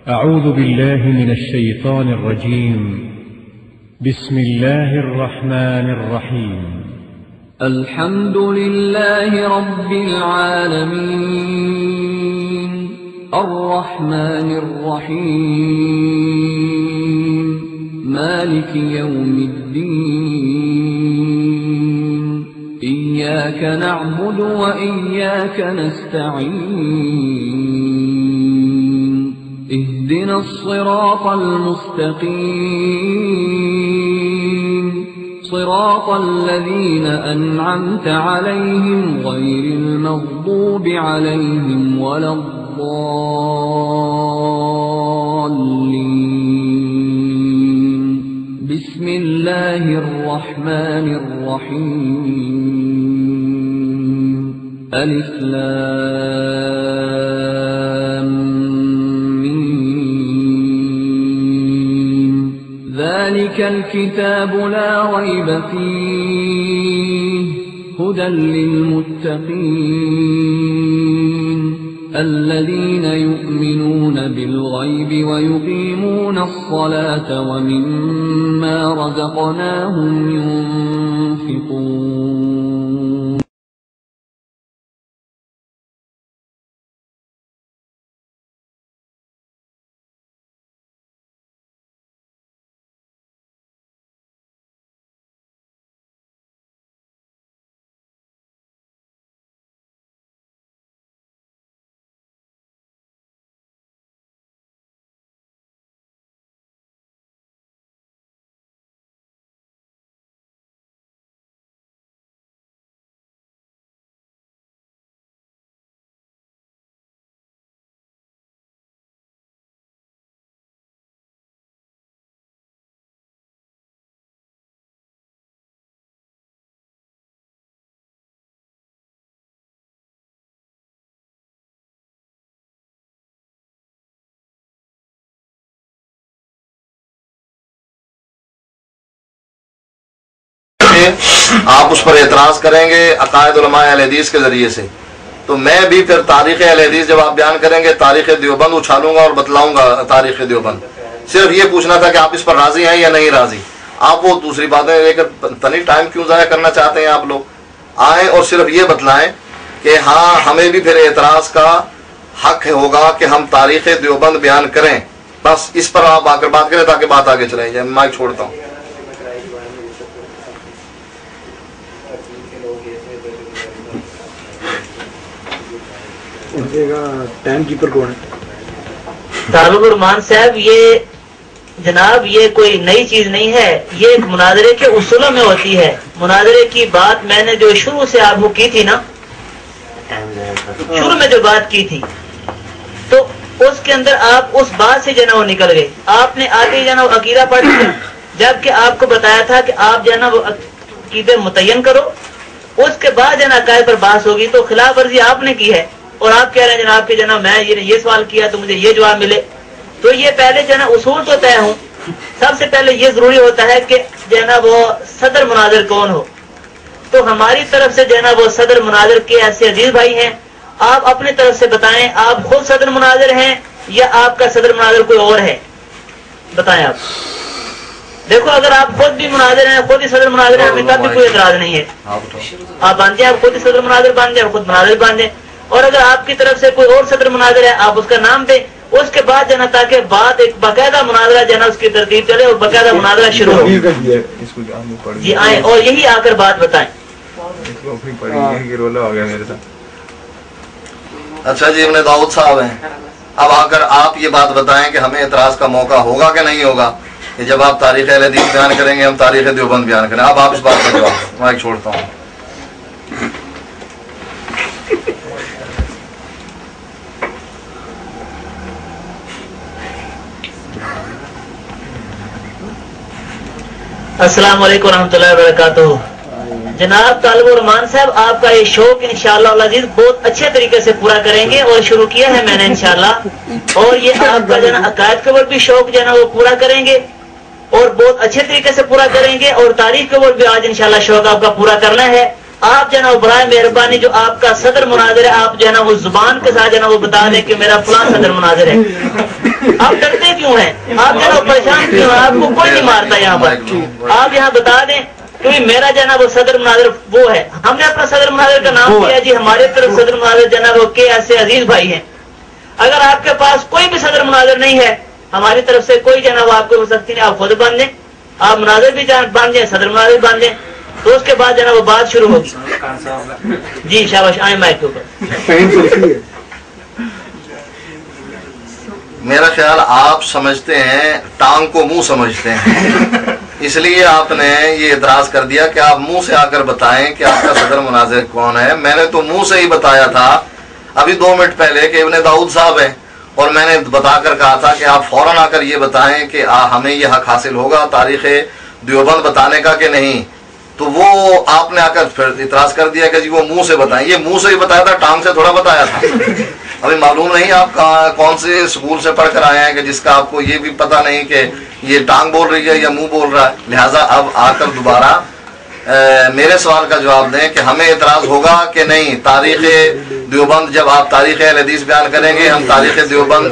أعوذ بالله من الشيطان الرجيم. بسم الله الرحمن الرحيم. الحمد لله رب العالمين الرحمن الرحيم مالك يوم الدين إياك نعبد وإياك نستعين اهدنا الصراط المستقيم صراط الذين أنعمت عليهم غير المغضوب عليهم ولا الضالين بسم الله الرحمن الرحيم ألف لام ميم ذلك الكتاب لا ريب فيه هدى للمتقين الذين يؤمنون بالغيب ويقيمون الصلاة ومما رزقناهم ينفقون. آپ اس پر اعتراض کریں گے عقائد علماء اہل حدیث کے ذریعے سے، تو میں بھی پھر تاریخ اہل حدیث جب آپ بیان کریں گے تاریخ دیوبند اچھالوں گا اور بتلاؤں گا تاریخ دیوبند. صرف یہ پوچھنا تھا کہ آپ اس پر راضی ہیں یا نہیں راضی. آپ وہ دوسری باتیں لے کر تنی ٹائم کیوں ضائع کرنا چاہتے ہیں؟ آپ لوگ آئیں اور صرف یہ بتلائیں کہ ہاں ہمیں بھی پھر اعتراض کا حق ہوگا کہ ہم تاریخ دیوبند بیان کریں. بس اس پر آپ آ کر بات کریں تاکہ بات آگے چلے جائے. مائک چھوڑتا ہوں. ٹائم کیپر کون ہے؟ طالب الرحمان صاحب، یہ جناب یہ کوئی نئی چیز نہیں ہے، یہ ایک مناظرے کے اصولوں میں ہوتی ہے. مناظرے کی بات میں نے جو شروع سے آپ کو کی تھی نا، شروع میں جو بات کی تھی تو اس کے اندر آپ اس بات سے جو ہے نا وہ نکل گئے. آپ نے آگے جو ہے نا وہ عقیدہ پڑھ لیا، جبکہ آپ کو بتایا تھا کہ آپ جو ہے نا وہ عقیدے متعین کرو، اس کے بعد جو ہے نا عقائد پر بحث ہوگی. تو خلاف ورزی آپ نے کی ہے اور آپ کہہ رہے ہیں جناب کہ جناب میں یہ سوال کیا تو مجھے یہ جواب ملے. تو یہ پہلے جو ہے نا اصول تو طے ہوں. سب سے پہلے یہ ضروری ہوتا ہے کہ جو ہے نا وہ صدر مناظر کون ہو. تو ہماری طرف سے جو ہے نا وہ صدر مناظر کے ایسے عزیز بھائی ہیں. آپ اپنی طرف سے بتائیں، آپ خود صدر مناظر ہیں یا آپ کا صدر مناظر کوئی اور ہے؟ بتائیں آپ. دیکھو اگر آپ خود بھی مناظر ہیں، خود ہی صدر مناظر ہیں، ہمیں تب بھی کوئی اعتراض نہیں ہے. آپ بن جائیں، آپ خود ہی صدر مناظر بن جائیں، خود مناظر بن جائیں. اور اگر آپ کی طرف سے کوئی اور صدر مناظر ہے آپ اس کا نام دیں. اس کے بعد جو ہے نا تاکہ بات ایک باقاعدہ مناظرہ جو ہے نا اس کی ترتیب چلے اور باقاعدہ مناظرہ شروع ہو. جی آئیں اور یہی آ کر بات بتائیں. اچھا جی، ابن داؤد صاحب ہیں. اب آ کر آپ یہ بات بتائیں کہ ہمیں اعتراض کا موقع ہوگا کہ نہیں ہوگا کہ جب آپ تاریخ اہل حدیث بیان کریں گے ہم تاریخ دیوبند بیان کریں. اب آپ اس بات کا جواب. مائک چھوڑتا ہوں. السلام علیکم ورحمۃ اللہ وبرکاتہ. جناب طالب الرحمان صاحب، آپ کا یہ شوق انشاءاللہ العزیز بہت اچھے طریقے سے پورا کریں گے اور شروع کیا ہے میں نے انشاءاللہ. اور یہ آپ کا جو ہے نا عقائد کے اوپر بھی شوق جو ہے نا وہ پورا کریں گے اور بہت اچھے طریقے سے پورا کریں گے. اور تاریخ کے اوپر بھی آج انشاءاللہ شوق آپ کا پورا کرنا ہے. آپ جو ہے نا وہ برائے مہربانی جو آپ کا صدر مناظر ہے آپ جو ہے نا وہ زبان کے ساتھ جو ہے نا وہ بتا دیں کہ میرا فلاں صدر مناظر ہے. आप डरते क्यों हैं? आप जो परेशान क्यों हैं? आपको कोई नहीं मारता यहाँ पर। आप यहाँ बता दें क्योंकि मेरा जना वो सदर मुनाजिर वो है, हमने अपना सदर मुनाजिर का नाम दिया जी, हमारे तरफ सदर मुनाजिर जना वो के ऐसे अजीज भाई हैं। अगर आपके पास कोई भी सदर मुनाजिर नहीं है, हमारी तरफ से कोई जना वो आपको हो सकती है, आप खुद बन दें, आप मुनाजिर भी बांध दें, सदर मुनाजिर बांध दें, तो उसके बाद जना वो बात शुरू होगी। जी शाबाश, आए माइक के ऊपर। मेरा ख्याल आप समझते हैं टांग को मुंह समझते हैं, इसलिए आपने ये इतराज कर दिया कि आप मुंह से आकर बताएं कि आपका सदर मुनाजिर कौन है। मैंने तो मुंह से ही बताया था अभी 2 मिनट पहले कि इब्ने दाऊद साहब है, और मैंने बताकर कहा था कि आप फौरन आकर ये बताएं कि हमें ये हक हासिल होगा तारीख देवबंद बताने का कि नहीं। तो वो आपने आकर फिर इतराज कर दिया कि जी वो मुंह से बताएं। ये मुंह से ही बताया था, टांग से थोड़ा बताया था। अभी मालूम नहीं आप कौन से स्कूल से पढ़कर आए हैं कि जिसका आपको ये भी पता नहीं कि ये टांग बोल रही है या मुंह बोल रहा है। लिहाजा अब आकर दोबारा मेरे सवाल का जवाब दें कि हमें इतराज होगा कि नहीं तारीख देवबंद, जब आप तारीख अहले हदीस बयान करेंगे हम तारीख देवबंद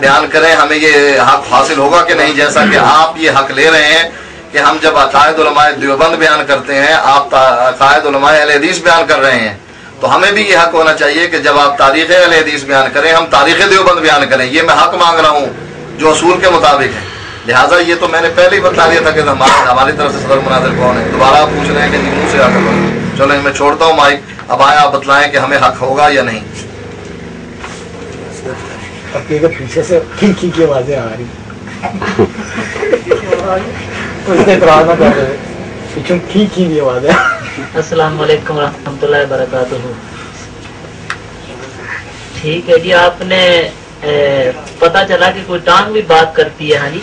बयान करें, हमें ये हक हासिल होगा कि नहीं? जैसा कि आप ये हक ले रहे हैं कि हम जब अकायद उलमाए देवबंद बयान करते हैं, आप अकायद उलमाए अहले हदीस बयान कर रहे हैं, तो हमें भी ये हक होना चाहिए कि जब आप तारीख अहले हदीस बयान करें हम तारीख देवबंद बयान करें। ये मैं हक मांग रहा हूँ जो असूल के मुताबिक है। लिहाजा ये तो मैंने पहले ही बता दिया था कि हमारी तरफ से सदर मुनाजिर कौन है। दोबारा आप पूछ रहे हैं कि मुंह से आकर। चलो मैं छोड़ता हूँ माइक, अब आए आप बतलाएं कि हमें हक होगा या नहीं। पीछे से की आवाजें आ रही की आवाजें। अस्सलाम वालेकुम रहमतुल्लाहि व बरकातुहू। ठीक है जी, आपने पता चला कि कोई टांग भी बात करती है। हाँ जी,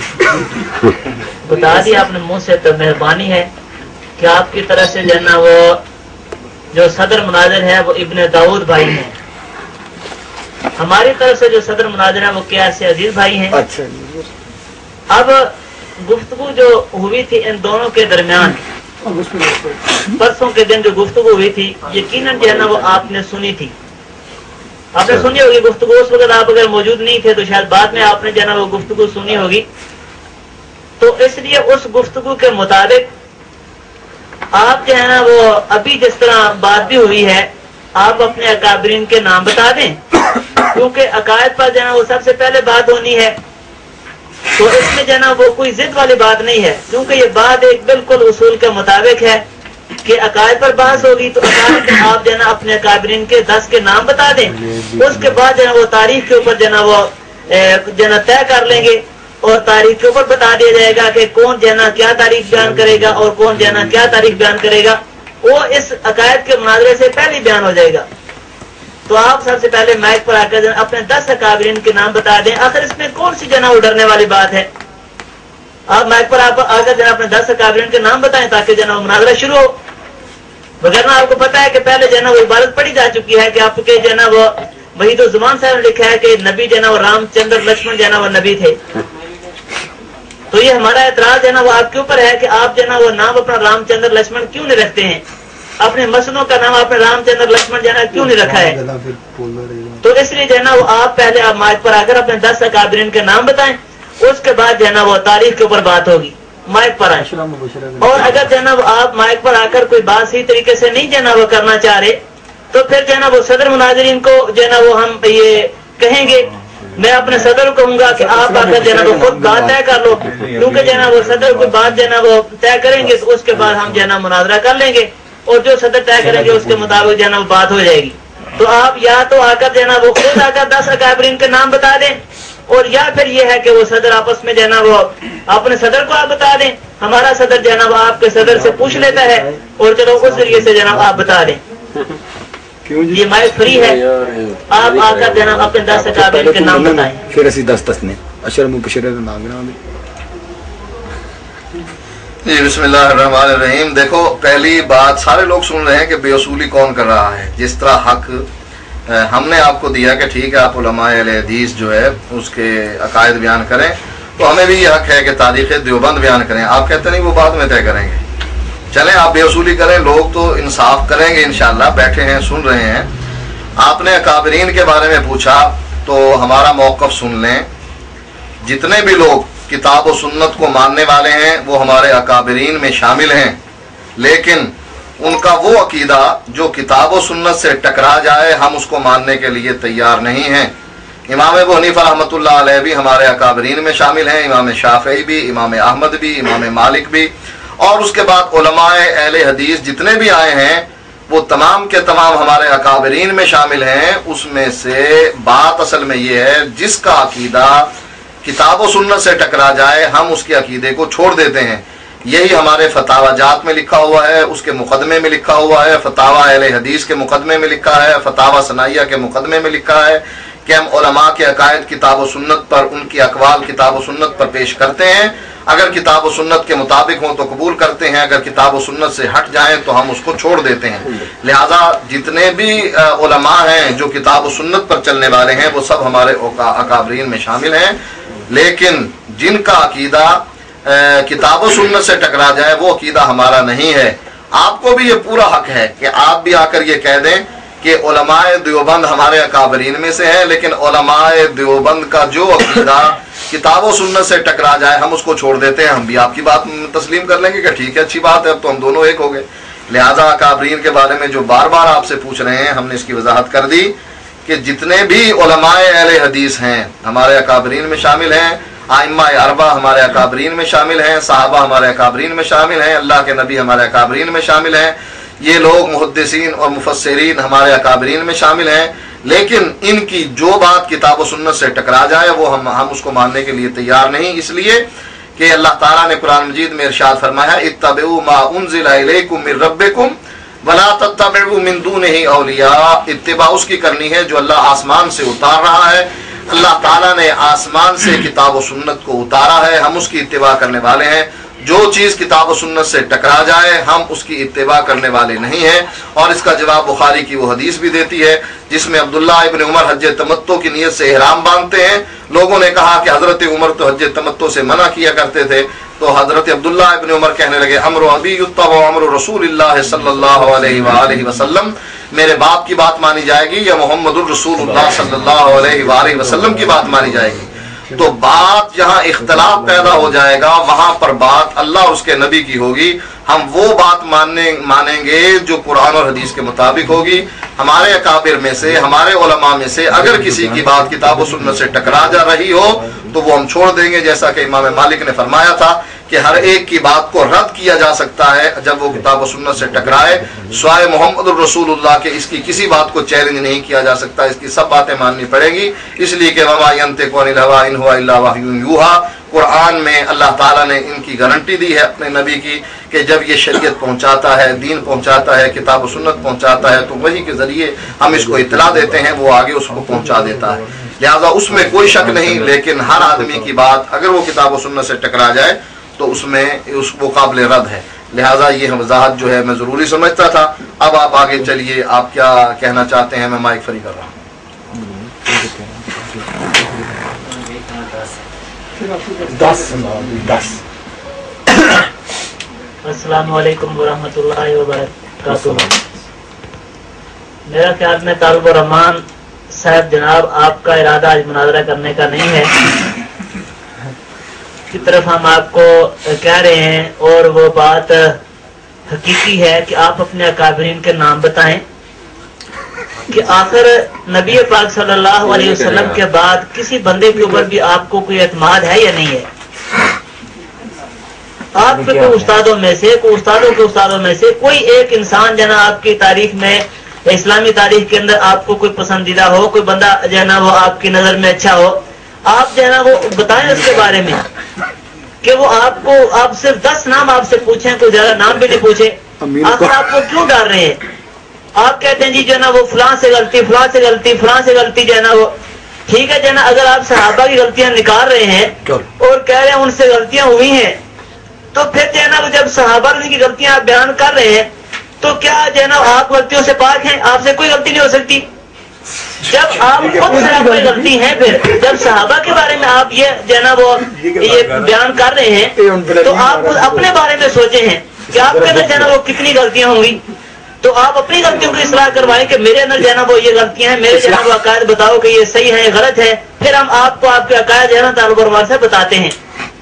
बता दिया आपने मुंह से, तो मेहरबानी है कि आपकी तरफ से जो ना वो जो सदर मुनाजिर है वो इब्ने दाऊद भाई हैं, हमारी तरफ से जो सदर मुनाजिर है वो क्या से अजीज भाई हैं। अच्छा, अब गुफ्तगू जो हुई थी इन दोनों के दरमियान, परसों के दिन जो गुफ्तगू हुई थी, यकीनन जो है ना वो आपने सुनी थी, आपने सुनी होगी गुफ्तगू। उस वक्त आप अगर मौजूद नहीं थे तो शायद बाद में आपने जो है ना वो गुफ्तगू सुनी होगी। तो इसलिए उस गुफ्तगू के मुताबिक आप जो है ना वो अभी जिस तरह बात भी हुई है, आप अपने अकाबरीन के नाम बता दें, क्योंकि अकायद पर जो है ना वो सबसे पहले बात होनी है। तो इसमें जो है ना वो कोई जिद वाली बात नहीं है, क्योंकि ये बात एक बिल्कुल उसूल के मुताबिक है कि अकायद पर बहस होगी। तो अकायद आप जो है ना अपने अकाबरीन के 10 के नाम बता दें, उसके बाद जो है वो तारीख के ऊपर जो है ना वो जो है ना तय कर लेंगे, और तारीख के ऊपर बता दिया जाएगा कि कौन जो है ना क्या तारीख बयान करेगा और कौन जो है ना क्या तारीख बयान करेगा। वो इस अकायद के मुनाजरे से पहले बयान हो जाएगा। तो आप सबसे पहले माइक पर आकर अपने 10 अकाबरीन के नाम बता दें। आखिर इसमें कौन सी जना डरने वाली बात है? आप माइक पर आप आकर जना अपने 10 अकाबरीन के नाम बताएं ताकि जना मुनाजरा शुरू हो। वगैरह आपको पता है कि पहले जना वो इबारत पढ़ी जा चुकी है कि आपके जना वो वहीद ज़ुमान साहब ने लिखा है कि नबी जना वो रामचंद्र लक्ष्मण जना वो नबी थे। तो ये हमारा एतराज है ना वो आपके ऊपर है कि आप जना वो नाम अपना रामचंद्र लक्ष्मण क्यों नहीं रखते हैं, अपने मसलों का नाम आपने रामचंद्र लक्ष्मण जना क्यों नहीं रखा है। तो इसलिए जो है ना वो आप पहले आप माइक पर आकर अपने 10 अकाबरीन के नाम बताएं, उसके बाद जो है ना वो तारीख के ऊपर बात होगी। माइक पर आए, और अगर जो है ना आप माइक पर आकर कोई बात सही तरीके से नहीं जो है ना वो करना चाह रहे, तो फिर जो है ना वो सदर मुनाजिरीन को जो है ना वो हम ये कहेंगे, मैं अपने सदर को कहूंगा कि आप आकर जो है ना वो खुद बात तय कर लो, क्योंकि जो है ना वो सदर कोई बात जो है ना वो तय करेंगे तो उसके बाद हम जो है ना मुनाजरा कर लेंगे, और जो सदर तय करेंगे उसके मुताबिक जो है ना वो बात हो जाएगी। तो आप या तो आकर जो है ना वो खुद आकर 10 अकाबरीन के नाम बता दें, और या फिर ये है कि वो सदर आपस में जो है ना वो अपने सदर को आप बता दें, हमारा सदर जो है ना वो आपके सदर से पूछ लेता है, और चलो उस जरिए से जो है ना आप बता दें। ये माइक फ्री है, आप आकर जो है ना अपने 10 अकाबरीन के नाम बताएं। फिर असी 10 ने अशर मुबशर नाम जी बिस्मिल्लाहिर्रहमानिर्रहीम। देखो पहली बात सारे लोग सुन रहे हैं कि बेअसूली कौन कर रहा है। जिस तरह हक हमने आपको दिया कि ठीक है आप उलमाए अहले हदीस जो है उसके अकायद बयान करें, तो हमें भी ये हक है कि तारीख देवबंद बयान करें। आप कहते नहीं वो बाद में तय करेंगे, चलें आप बेअसूली करें, लोग तो इंसाफ करेंगे इंशाअल्लाह, बैठे हैं सुन रहे हैं। आपने अकाबरीन के बारे में पूछा तो हमारा मौक़िफ़ सुन लें। जितने भी लोग किताब और सुन्नत को मानने वाले हैं वो हमारे अकाबरीन में शामिल हैं, लेकिन उनका वो अकीदा जो किताब और सुन्नत से टकरा जाए हम उसको मानने के लिए तैयार नहीं हैं। इमाम अबू हनीफा रहमतुल्लाह अलैह भी हमारे अकाबरीन में शामिल हैं, इमाम शाफई भी, इमाम अहमद भी, इमाम मालिक भी, और उसके बाद उलमाए अहले हदीस जितने भी आए हैं वो तमाम के तमाम हमारे अकाबरीन में शामिल हैं। उसमें से बात असल में ये है जिसका अकीदा किताब और सुन्नत से टकरा जाए हम उसके अकीदे को छोड़ देते हैं। यही हमारे फतावा जात में लिखा हुआ है, उसके मुकदमे में लिखा हुआ है, फतावा अहले हदीस के मुकदमे में लिखा है, फतावा सनाइया के मुकदमे में लिखा है कि हम उलमा के अकायद किताब और सुन्नत पर, उनकी अकवाल किताब और सुन्नत पर पेश करते हैं। अगर किताब और सुन्नत के मुताबिक हो तो कबूल करते हैं, अगर किताब और सुन्नत से हट जाएं तो हम उसको छोड़ देते हैं। लिहाजा जितने भी उलमा हैं जो किताब और सुन्नत पर चलने वाले हैं वो सब हमारे अकाबरीन में शामिल हैं, लेकिन जिनका अकीदा किताब और सुन्नत से टकरा जाए वो अकीदा हमारा नहीं है। आपको भी ये पूरा हक है कि आप भी आकर ये कह दें कि उलमाए देवबंद हमारे अकाबरीन में से है, लेकिन उलमाए देवबंद का जो अकीदा किताब और सुन्नत से टकरा जाए हम उसको छोड़ देते हैं। हम भी आपकी बात तस्लीम कर लेंगे कि ठीक है, अच्छी बात है, अब तो हम दोनों एक हो गए। लिहाजा अकाबरीन के बारे में जो बार बार आपसे पूछ रहे हैं हमने इसकी वजाहत कर दी कि जितने भी उलमाए अहले हदीस हैं हमारे अकाबरीन में शामिल हैं, आइम्मा अरबा हमारे अकाबरीन में शामिल हैं, साहबा हमारे अकाबरीन में शामिल हैं, अल्लाह के नबी हमारे अकाबरीन में शामिल हैं, ये लोग मुहद्दिसीन और मुफस्सिरीन हमारे अकाबरीन में शामिल हैं। लेकिन इनकी जो बात किताब और सुन्नत से टकरा जाए वो हम उसको मानने के लिए तैयार नहीं, इसलिए कि अल्लाह ताला ने कुरान मजीद में इरशाद फरमाया इत्तबिउ मा उन्ज़िला इलैकुम मिन रब्बिकुम वला तत्तबिउ मिन दूनिही औलिया। इत्तिबा उसकी करनी है जो अल्लाह आसमान से उतार रहा है। अल्लाह ताला ने आसमान से किताब और सुन्नत को उतारा है, हम उसकी इत्तिबा करने वाले हैं। जो चीज किताब और सुन्नत से टकरा जाए हम उसकी इत्तिबा करने वाले नहीं हैं। और इसका जवाब बुखारी की वो हदीस भी देती है जिसमें अब्दुल्ला इब्न उमर हज तमत्तो की नियत से इहराम बांधते हैं। लोगों ने कहा कि हजरत उमर तो हज तमत्तो से मना किया करते थे, तो हजरत अब्दुल्ला इब्न उमर कहने लगे अमर अबी युत्तबा अमर रसूलिल्लाह सल्लल्लाहु अलैहि वसल्लम, मेरे बाप की बात मानी जाएगी या मोहम्मदुर रसूलुल्लाह सल्लल्लाहु अलैहि वसल्लम की बात मानी जाएगी। तो बात जहां इख्तलाफ पैदा हो जाएगा वहां पर बात अल्लाह और उसके नबी की होगी। हम वो बात मानेंगे जो कुरान और हदीस के मुताबिक होगी। हमारे अकाबिर में से, हमारे उलमा में से अगर किसी की बात किताब और सुन्नत से टकरा जा रही हो तो वो हम छोड़ देंगे, जैसा कि इमाम मालिक ने फरमाया था कि हर एक की बात को रद्द किया जा सकता है जब वो किताब और सुन्नत से टकराए। स्वाए मोहम्मद रसूलुल्लाह के इसकी किसी बात को चैलेंज नहीं किया जा सकता, इसकी सब बातें माननी पड़ेगी, इसलिए कि वमा यंतिकु अनिल हवा इन हुवा इल्ला वह्युन यूहा। कुरान में अल्लाह ताला ने इनकी गारंटी दी है अपने नबी की कि जब ये शरीयत पहुंचाता है, दीन पहुंचाता है, किताब और सुन्नत पहुंचाता है तो वही के जरिए हम इसको इत्तला देते हैं, वो आगे उसको पहुंचा देता है। लिहाजा उसमें कोई शक नहीं, लेकिन हर आदमी की बात अगर वो किताब और सुन्नत से टकरा जाए तो उसमें वो काबिल रद्द है। लिहाजा ये वजाहत जो है मैं जरूरी समझता था। अब आप आगे चलिए, आप क्या कहना चाहते हैं? मैं माइक फ्री कर रहा हूँ। अस्सलाम वालेकुम वरहमतुल्लाहि वबरकातुहू। मेरा ख्याल में तालिब रहमान साहब जनाब आपका इरादा आज मुनाजरा करने का नहीं है की तरफ हम आपको कह रहे हैं, और वो बात हकीकी है कि आप अपने अकाबरीन के नाम बताएं कि आखिर नबी पाक सल्लल्लाहु अलैहि वसल्लम के बाद किसी बंदे के ऊपर भी आपको कोई एतमाद है या नहीं है? आपके कोई उस्तादों में से, कोई उस्तादों के उस्तादों में से कोई एक इंसान जो है आपकी तारीख में, इस्लामी तारीख के अंदर आपको कोई पसंदीदा हो, कोई बंदा जो है ना वो आपकी नजर में अच्छा हो, आप जो है ना वो बताएं उसके बारे में कि वो आपको, आप सिर्फ 10 नाम आपसे पूछें, कोई ज्यादा नाम भी नहीं पूछे। आखिर आप वो क्यों डाल रहे हैं? आप कहते हैं जी जो है ना वो फलां से गलती, फलां से गलती, फलां से गलती जो है ना वो ठीक है जो है ना। अगर आप सहाबा की गलतियां निकाल रहे हैं और कह रहे हैं उनसे गलतियां हुई हैं, तो फिर जो है ना वो जब सहाबा की गलतियां आप बयान कर रहे हैं तो क्या जो है ना आप गलतियों से पाक हैं? आपसे कोई गलती नहीं हो सकती। जब आप खुद से कोई गलती है, फिर जब सहाबा के बारे में आप ये जो है ना वो ये बयान कर रहे हैं तो आप अपने बारे में सोचे हैं कि आपके अंदर जो है ना वो कितनी गलतियां होंगी। تو آپ اپنی غلطیوں کی اصلاح کروائیں کہ میرے اندر جو ہے نا وہ یہ غلطیاں ہیں، میرے جو ہے نا وہ عقائد بتاؤ کہ یہ صحیح ہے غلط ہے، پھر ہم آپ کو آپ کے عقائد جو ہے نا تعلق اور سے بتاتے ہیں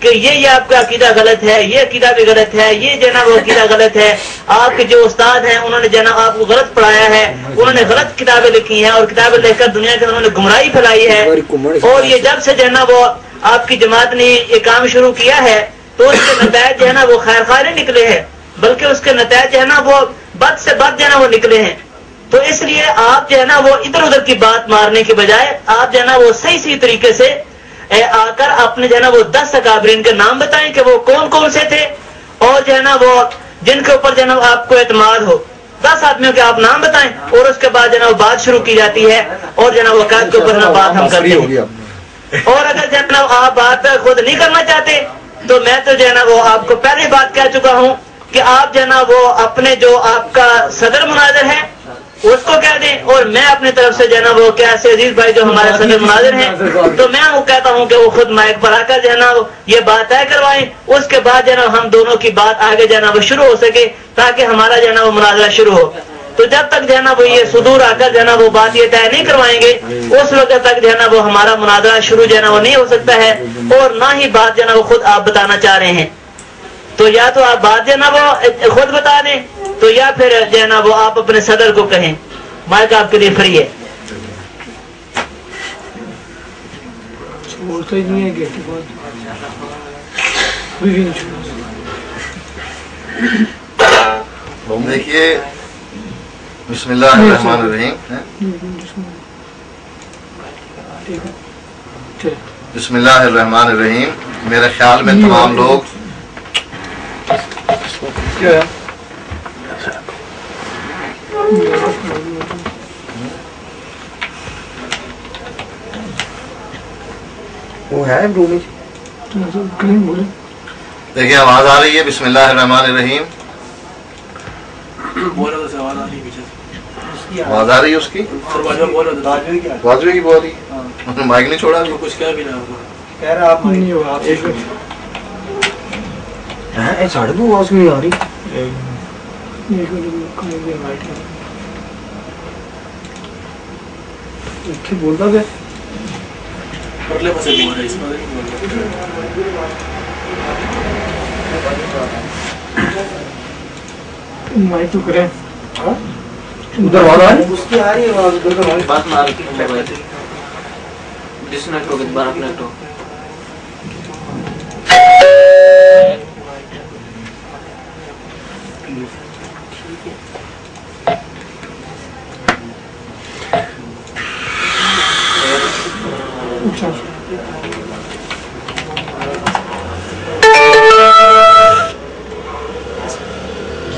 کہ یہ آپ کا عقیدہ غلط ہے، یہ عقیدہ بھی غلط ہے، یہ جو ہے نا وہ عقیدہ غلط ہے، آپ کے جو استاد ہیں انہوں نے جو ہے نا آپ کو غلط پڑھایا ہے، انہوں نے غلط کتابیں لکھی ہیں اور کتابیں لکھ کر دنیا کے انہوں نے گمراہی پھیلائی ہے، اور یہ جب سے جو ہے نا وہ آپ کی جماعت نے یہ کام شروع کیا ہے تو اس کے نتائج جو ہے نا وہ خیر خواہ نہیں نکلے ہیں، بلکہ اس کے نتائج جو ہے نا وہ بد سے بد جو ہے نا وہ نکلے ہیں۔ تو اس لیے آپ جو ہے نا وہ ادھر ادھر کی بات مارنے کے بجائے آپ جو ہے نا وہ صحیح طریقے سے آ کر اپنے جو ہے نا وہ 10 اکابرین کے نام بتائیں کہ وہ کون کون سے تھے، اور جو ہے نا وہ جن کے اوپر جو ہے نا آپ کو اعتماد ہو، 10 آدمیوں کے آپ نام بتائیں، اور اس کے بعد جو ہے نا وہ بات شروع کی جاتی ہے، اور جو ہے نا وہ عقائد کے اوپر نا بات ہم کرتے ہیں۔ اور اگر جو ہے نا آپ بات خود نہیں کرنا چاہتے تو میں تو جو ہے نا وہ آپ کو پہلے بات کہہ چکا ہوں کہ آپ جو ہے نا وہ اپنے جو آپ کا صدر مناظر ہے اس کو کہہ دیں، اور میں اپنی طرف سے جو ہے نا وہ کیا سے عزیز بھائی جو ہمارے صدر مناظر ہیں تو میں وہ کہتا ہوں کہ وہ خود مائک پر آ کر جو ہے نا یہ بات طے کروائیں، اس کے بعد جو ہے نا ہم دونوں کی بات آگے جو ہے نا وہ شروع ہو سکے تاکہ ہمارا جو ہے نا وہ مناظرہ شروع ہو۔ تو جب تک جو ہے نا وہ یہ صدور آ کر جو ہے نا وہ بات یہ طے نہیں کروائیں گے اس وقت تک جو ہے نا وہ ہمارا مناظرہ شروع جو ہے نا وہ نہیں ہو سکتا ہے، اور نہ ہی بات جو ہے نا وہ خود آپ بتانا چاہ رہے ہیں۔ تو یا تو آپ بات جو ہے نا وہ خود بتا دیں تو یا پھر جو ہے نا وہ آپ اپنے صدر کو کہیں۔ مائک آپ کے لیے فری ہے۔ دیکھیے بسم اللہ الرحمن الرحیم، بسم اللہ الرحمن الرحیم۔ میرے خیال میں تمام لوگ وہ ہے دیکھیے آواز آ رہی ہے؟ بسم اللہ الرحمن الرحیم آواز آ رہی ہے اس کی؟ واضح کی بول رہی مائک نہیں چھوڑا کچھ کیا بھی ساڑھے دو آواز نہیں آ رہی۔ بولتا گیا مائک تو کریں ادھر آواز آ رہی ہے؟ اس کی آ رہی ہے آواز، ادھر ہماری بات نہ آ رہی ہے، ڈس کنیکٹ ہو گیا، دوبارہ کنیکٹ ہو۔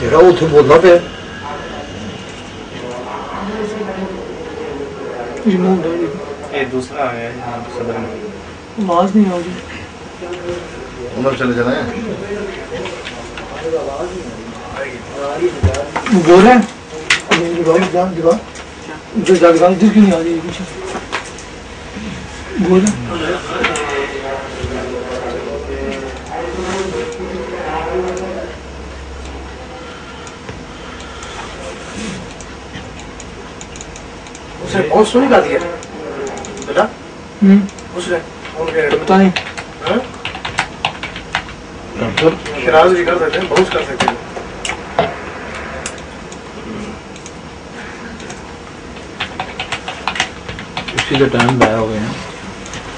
ذرا اتنے بولنا پہ دوسرا آواز نہیں آ رہی، ادھر چلے جائیں بول رہے ہیں جو جاگران ادھر کیوں نہیں آ رہی ہے پیچھے بول رہے بہت سونی گاتی ہے بیٹا، پتا نہیں شراز بھی کر سکتے ہیں، بہت کر سکتے ہیں۔ اسی کا ٹائم ضائع ہو گیا ہے،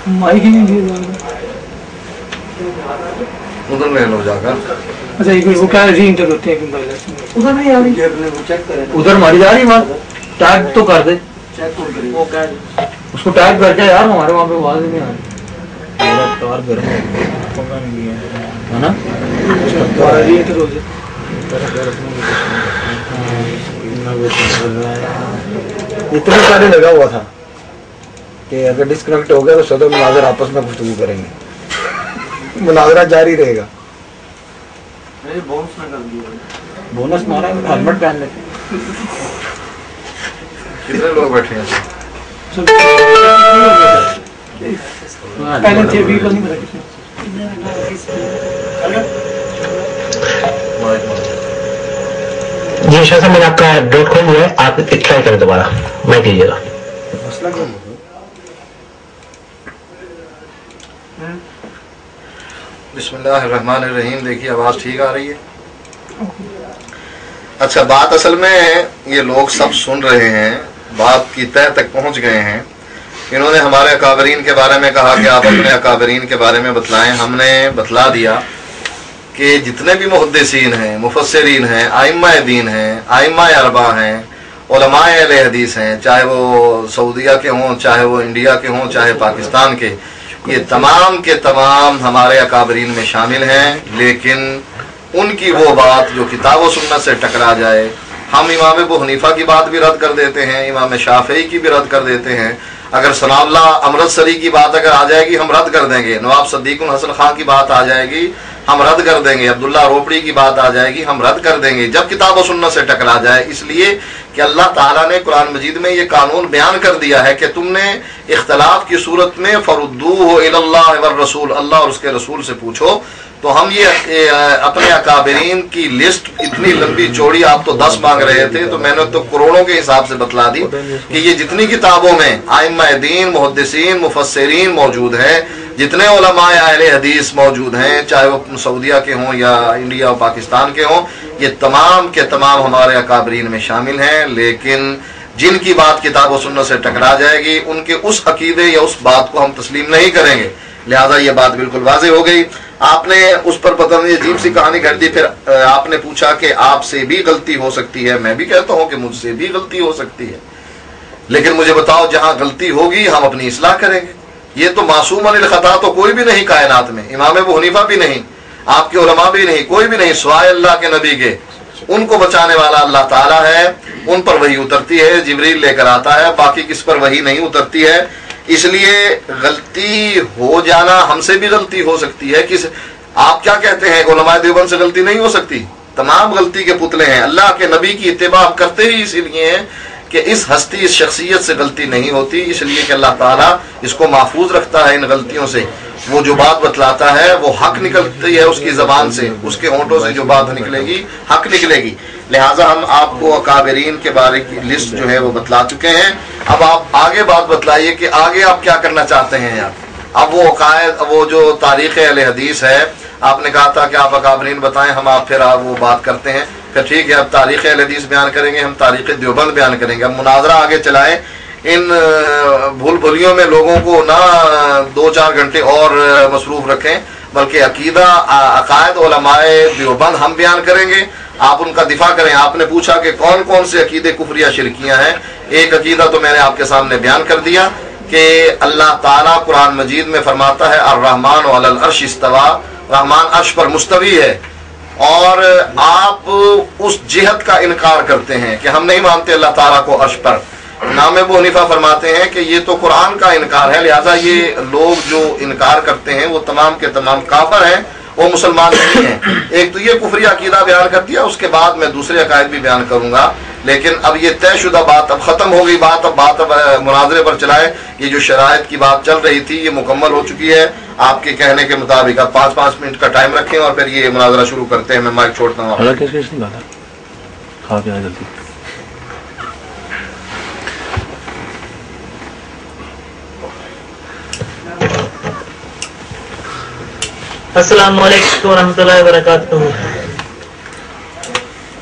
مائک ہی نہیں دیا ادھر لے لو جا کر۔ اچھا ایک وہ کیا ری انٹر ہوتے ہیں ادھر نہیں آ رہی، ادھر ہماری جا رہی بات، ٹیگ تو کر دے اس کو، ٹیگ کر کے یار ہمارے وہاں پہ آواز نہیں آ رہی، تار گرم ہے نا، اتنا پہلے لگا ہوا تھا کہ اگر ڈسکنیکٹ ہو گیا تو صدر مناظر آپس میں گفتگو کریں گے، مناظرہ جاری رہے گا۔ بونس مارا ہیلمٹ پہن لیتے، کتنے لوگ بیٹھے ہیں؟ پہلے تھے ابھی کو نہیں پتا जी शाह साहब, मैंने आपका डॉट खोल दिया है, आप ट्राई करें दोबारा, मैं कीजिएगा। बिस्मिल्लाहिर्रहमानिर्रहीम। देखिए आवाज ठीक आ रही है? अच्छा, बात असल में ये लोग सब सुन रहे हैं, बात की तह तक पहुंच गए हैं। इन्होंने हमारे अकाबरीन के बारे में कहा कि आप अपने अकाबरीन के बारे में बतलाएं। हमने बतला दिया कि जितने भी मुहद्दिसीन हैं, मुफस्सिरीन हैं, आइम्मा दीन हैं, आइम्मा अरबा हैं, उलमाए अहले हदीस हैं, चाहे वो सऊदीया के हों, चाहे वो इंडिया के हों, चाहे पाकिस्तान के, ये तमाम के तमाम हमारे अकाबरीन में शामिल हैं। लेकिन उनकी वो बात जो किताब व सुन्नत से टकरा जाए, हम इमाम अबू हनीफा की बात भी रद्द कर देते हैं, इमाम शाफई की भी रद्द कर देते हैं। अगर सनाउल्लाह अमृतसरी की बात अगर आ जाएगी हम रद्द कर देंगे, नवाब सद्दीकुल हसन खां की बात आ जाएगी हम रद्द कर देंगे, अब्दुल्ला रोपड़ी की बात आ जाएगी हम रद्द कर देंगे, जब किताब व सुन्नत से टकरा जाए। इसलिए कि अल्लाह ताला ने कुरान मजीद में ये कानून बयान कर दिया है कि तुमने इख्तलाफ की सूरत में फरुद्दूहु इलल्लाह व रसूल, अल्लाह और उसके रसूल से पूछो। तो हम ये अपने अकाबरीन की लिस्ट इतनी लंबी चौड़ी, आप तो 10 मांग रहे थे, तो मैंने तो करोड़ों के हिसाब से बतला दी कि ये जितनी किताबों में आइम्मा दीन, मुहद्दिसीन, मुफस्सिरीन मौजूद हैं, जितने उलमाए अहले हदीस मौजूद हैं, चाहे वो सऊदीया के हों या इंडिया और पाकिस्तान के हों, ये तमाम के तमाम हमारे अकाबरीन में शामिल हैं। लेकिन जिनकी बात किताब और सुन्नत से टकरा जाएगी उनके उस अकीदे या उस बात को हम तस्लीम नहीं करेंगे। लिहाजा ये बात बिल्कुल वाज़ेह हो गई। आपने उस पर पता नहीं अजीब सी कहानी कर दी। फिर आपने पूछा कि आपसे भी गलती हो सकती है। मैं भी कहता हूं कि मुझसे भी गलती हो सकती है, लेकिन मुझे बताओ जहां गलती होगी हम अपनी इस्लाह करेंगे। ये तो मासूम अनिल खता तो कोई भी नहीं कायनात में, इमाम अबू हनीफा भी नहीं, आपके उलमा भी नहीं, कोई भी नहीं, सिवाय अल्लाह के नबी के। उनको बचाने वाला अल्लाह ताला है, उन पर वही उतरती है, जिब्रील लेकर आता है, बाकी किस पर वही नहीं उतरती है। इसलिए गलती हो जाना, हमसे भी गलती हो सकती है। किस आप क्या कहते हैं उलमाए देवबंद से गलती नहीं हो सकती? तमाम गलती के पुतले हैं। अल्लाह के नबी की इत्तिबा करते ही इसीलिए हैं कि इस हस्ती, इस शख्सियत से गलती नहीं होती, इसलिए कि अल्लाह ताला इसको महफूज रखता है इन गलतियों से। वो जो बात बतलाता है वो हक निकलती है उसकी जबान से, उसके होंठों से जो बात निकलेगी हक निकलेगी। लिहाजा हम आपको अकाबरीन के बारे की लिस्ट जो है वो बतला चुके हैं। अब आप आगे बात बतलाइए कि आगे आप क्या करना चाहते हैं यार। अब वो अकायद, वो जो तारीख अहले हदीस है, आपने कहा था कि आप अकाबरीन बताएं, हम आप फिर आप वो बात करते हैं। फिर ठीक है, अब तारीख अहले हदीस बयान करेंगे, हम तारीख देवबंद बयान करेंगे। अब मुनाजरा आगे चलाएं। इन भूल भुलियों में लोगों को ना 2-4 घंटे और मसरूफ रखें, बल्कि अकीदा, अकायद उलमाए देवबंद हम बयान करेंगे, आप उनका दिफा करें। आपने पूछा कि कौन कौन से अकीदे कुफरिया शिरकियां हैं। एक अकीदा तो मैंने आपके सामने बयान कर दिया कि अल्लाह ताला कुरान मजीद में फरमाता है अर्रहमान अलल अर्श इस्तवा, रहमान अर्श पर मुस्तवी है, और आप उस जिहत का इनकार करते हैं कि हम नहीं मानते अल्लाह ताला को अर्श पर। इमाम अबू हनीफा फरमाते हैं कि ये तो कुरान का इनकार है, लिहाजा ये लोग जो इनकार करते हैं वो तमाम के तमाम काफिर हैं, वो मुसलमान नहीं हैं। एक तो ये कुफरी अकीदा बयान कर दिया, उसके बाद मैं दूसरे अकायद भी बयान करूंगा। लेकिन अब ये तयशुदा बात अब खत्म हो गई, बात अब मुनाजरे पर चलाए। ये जो शराइत की बात चल रही थी ये मुकम्मल हो चुकी है आपके कहने के मुताबिक। अब 5-5 मिनट का टाइम रखें और फिर ये मुनाजरा शुरू करते हैं। मैं माइक छोड़ता हूँ। अस्सलाम वालेकुम रहमतुल्लाहि व बरकातुहू।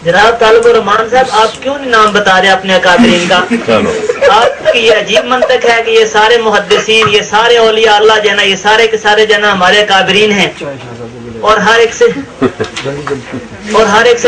जनाब तालिब रहमान साहब, आप क्यों नहीं नाम बता रहे अपने अकाबरीन का? आपकी ये अजीब मंतक है कि ये सारे मुहद्दिसीन, ये सारे औलिया अल्लाह जना, ये सारे के सारे जना हमारे अकाबरीन हैं, और हर एक से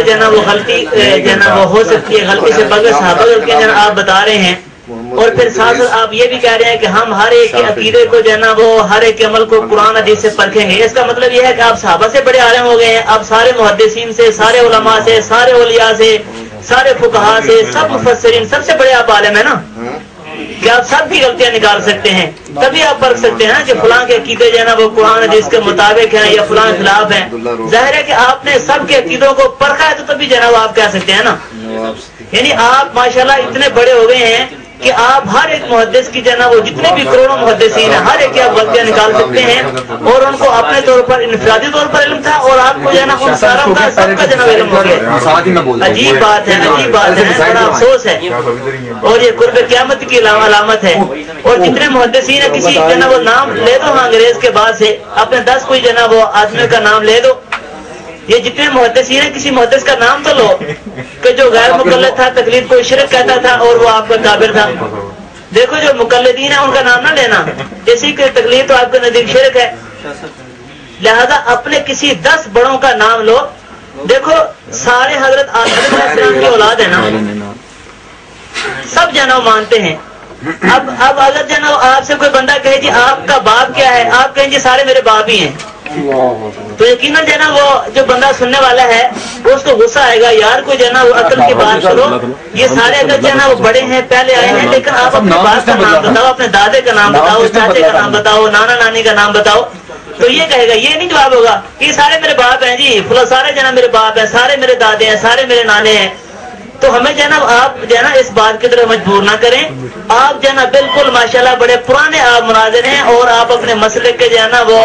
जना वो गलती जना वो हो सकती है, गलती से बगैर सहाबा के जना आप बता रहे हैं। और फिर साथ आप ये भी कह रहे हैं कि हम हर एक के अकीदे को जो है ना वो हर एक के अमल को कुरान हदीस से परखेंगे। इसका मतलब यह है कि आप सहाबा से बड़े आलिम हो गए हैं, आप सारे मुहद्दिसीन से, सारे उलमा से, सारे औलिया से, सारे फुकहा से, सब मुफस्सिरीन, सबसे बड़े आप आलिम है ना, कि आप सब की गलतियां निकाल सकते हैं। तभी आप परख सकते हैं कि फलां के अकीदे जो है ना वो कुरान हदीस के मुताबिक हैं या फलां खिलाफ हैं। जाहिर है कि आपने सबके अकीदों को परखा है, तो तभी जो है ना वो आप कह सकते हैं ना। यानी आप माशाल्लाह इतने बड़े हो गए हैं कि आप हर एक मुहद्दिस की जो है ना वो जितने भी करोड़ों मुहद्दिसीन हैं हर एक की आप गलतियां निकाल सकते हैं, और उनको अपने तौर पर इनफरादी तौर पर इल्म था और आपको जो है ना उन सारों का सबका जो है इल्म हो गया। अजीब बात है, अजीब बात है, बड़ा अफसोस है, और ये कुर्ब क़यामत की अलामत है। और जितने मुहद्दिसीन है किसी जो है ना वो नाम ले दो, हाँ अंग्रेज के बाद से अपने 10 कोई जो है ना वो आदमी का नाम ले दो, ये जितने मुहद्दिसीन है किसी मुहद्दिस का नाम तो लो कि जो गैर मुकल्लद था, तकलीद को शिरक कहता था और वो आपका काबिर था। देखो जो मुकल्लिदीन है उनका नाम ना लेना, इसी की तकलीद तो आपके नजदीक शिरक है। लिहाजा अपने किसी 10 बड़ों का नाम लो। देखो सारे हजरत आदम अलैहिस्सलाम की औलाद है ना, सब जनाब मानते हैं। अब अगर जनाब आपसे कोई बंदा कहे जी आपका बाप क्या है, आप कहें जी सारे मेरे बाप ही हैं, तो यकीनन जो है ना वो जो बंदा सुनने वाला है वो उसको गुस्सा आएगा, यार कोई जो है ना वो अकल की बात करो, ये सारे अगर जो है ना वो बड़े हैं पहले आए हैं, लेकिन आप अपने बाप का नाम बताओ, अपने दादे का नाम बताओ, चाचे का नाम बताओ, नाना नानी का नाम बताओ, तो ये कहेगा, ये नहीं जवाब होगा ये सारे मेरे बाप हैं जी, फुला सारे जो है मेरे बाप हैं, सारे मेरे दादे हैं, सारे मेरे नाने हैं। तो हमें जो है ना आप जो है ना इस बात की तरफ मजबूर ना करें। आप जो है ना बिल्कुल माशाल्लाह बड़े पुराने आप मुनाजिर हैं और आप अपने मसले के जो है ना वो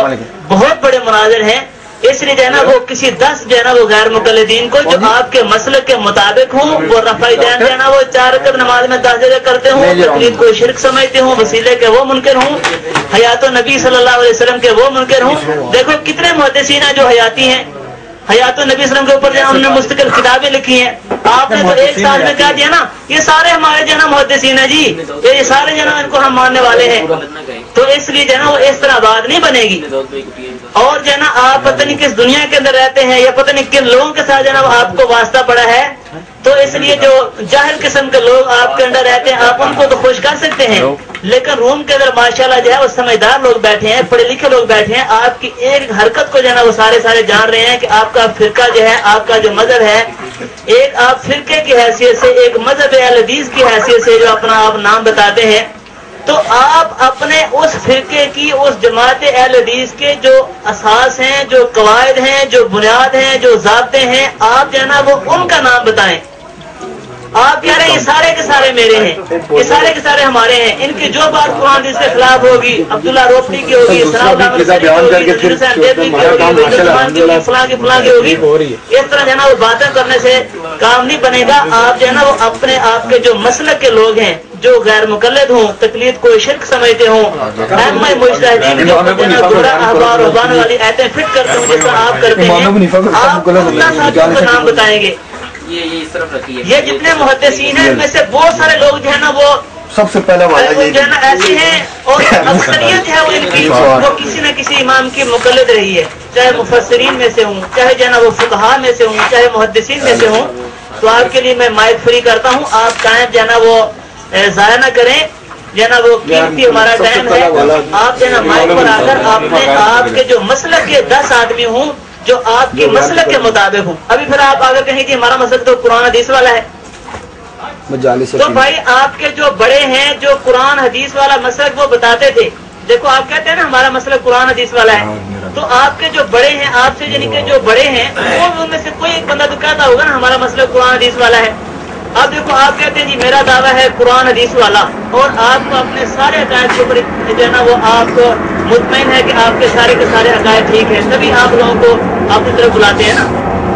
बहुत बड़े मुनाजिर हैं, इसलिए जो है ना वो किसी 10 जो है ना वो गैर मुकल्लिदीन को जो आपके मसले के मुताबिक हूँ, वो रफ़ाई दैन जो है ना वो 4 रकअत नमाज में 10 जगह करते हूँ, तकलीद को शिरक समझते हूँ, वसीले के वो मुनकर हूँ, हयातो नबी सल्लल्लाहु अलैहि वसल्लम के वो मुनकर हूँ। देखो कितने मुहद्दिसीन हैं जो हयाती हैं, हयातो नबी सल्लल्लाहु अलैहि वसल्लम के ऊपर जो हमने मुस्तकिल किताबें लिखी हैं। आपने तो एक साल में कह दिया ना ये सारे हमारे जो है ना मुहद्दिसीन है जी, ये सारे जो है ना इनको हम मानने वाले हैं, तो इसलिए जो है ना वो इस तरह बात नहीं बनेगी। और जो है ना आप पता नहीं किस दुनिया के अंदर रहते हैं या पता नहीं किन लोगों के साथ जो है ना आपको वास्ता पड़ा है, तो इसलिए जो जाहिल किस्म के लोग आपके अंदर रहते हैं आप उनको तो खुश कर सकते हैं, लेकिन रूम के अंदर माशाल्लाह जो है वो समझदार लोग बैठे हैं, पढ़े लिखे लोग बैठे हैं, आपकी एक हरकत को जो है ना वो सारे जान रहे हैं कि आपका फिरका जो है, आपका जो मजहब है, एक आप फिरके की हैसियत से, एक मजहब अहले हदीस की हैसियत से जो अपना आप नाम बताते हैं, तो आप अपने उस फिरके की, उस जमात अहले हदीस के जो असास हैं, जो कवायद हैं, जो बुनियाद हैं, जो ज़ाब्ते हैं, आप जो है ना वो उनका नाम बताएं। आप कह रहे हैं ये सारे के सारे मेरे हैं, ये सारे के सारे हमारे हैं, इनकी जो बात कुरान हदीस के खिलाफ होगी, अब्दुल्ला रोपड़ी की होगी, फलां की होगी, इस तरह जो है ना वो बातें करने से काम नहीं बनेगा। आप जो है ना वो अपने आप के जो मसलक के लोग हैं, जो गैर मुकल्लद हों, तकलीद को शिरक समझते हों, वाली आयतें फिट करते हों जिसका आप करते हैं, आप उनका नाम बताएंगे। ये इस तरफ रखिए। ये जितने मुहद्दिसीन हैं इनमें से बहुत सारे लोग जो है ना वो सबसे पहले वाला ये जो है ना ऐसे हैं, और अक्सरियत है वो इनकी, वो किसी न किसी इमाम की मुकल्लिद रही है, चाहे मुफस्सिरीन में से हूँ, चाहे जो है ना वो फुक़हा में से हूँ, चाहे मुहद्दिसीन में से हूँ। तो आपके लिए मैं माइक फ्री करता हूँ, आप टाइम जो है ना वो ज़ाया न करें, जो है ना वो कीमती हमारा टाइम है। आप जो है ना माइक पर आकर आपने आपके जो मसलक के 10 आदमी हूँ जो आपके मसलक के मुताबिक हूँ। अभी फिर आप आगे कहें कि हमारा मसलक तो कुरान हदीस वाला है, तो भाई आपके जो बड़े हैं जो कुरान हदीस वाला मसलक वो बताते थे, देखो आप कहते हैं ना हमारा मसलक कुरान हदीस वाला है, तो आपके जो बड़े हैं आपसे यानी कि जो बड़े हैं वो उनमें से कोई एक बंदा तो कहता होगा ना हमारा मसलक कुरान हदीस वाला है। अब देखो आप कहते हैं जी मेरा दावा है कुरान हदीस वाला, और आपको अपने सारे अकायद के ऊपर जो है ना वो आपको मुतमईन है कि आपके सारे के सारे अकायद ठीक है, तभी आप लोगों को अपनी तरफ बुलाते हैं ना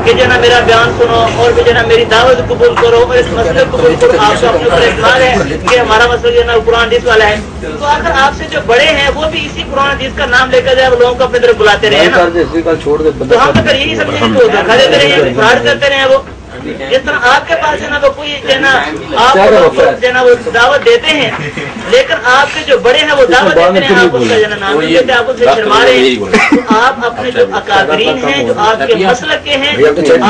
कि जो है ना मेरा बयान सुनो और भी जो है ना मेरी दावत कबूल करो और इस मसले को कबूल करो। आपको अपने ऊपर इत्मीनान है कि हमारा मसला जो है ना कुरान हदीस वाला है, तो अगर आपसे जो बड़े हैं वो भी इसी कुरान हदीस का नाम लेकर जाए, लोगों को अपनी तरफ बुलाते रहे ना, तो हम तो यही समझेंगे तो धोखा देते रहे, फ्रॉड करते रहे वो। जिस तरह आपके पास है ना वो कोई जो है ना आपको जो है ना वो दावत देते हैं, लेकिन आपके जो बड़े हैं वो दावत देते हैं, आप उसका जो है नाम नहीं देते, आप उससे शर्मा रहे हैं। तो आप अपने जो अकादरीन हैं जो आपके मसलक के हैं,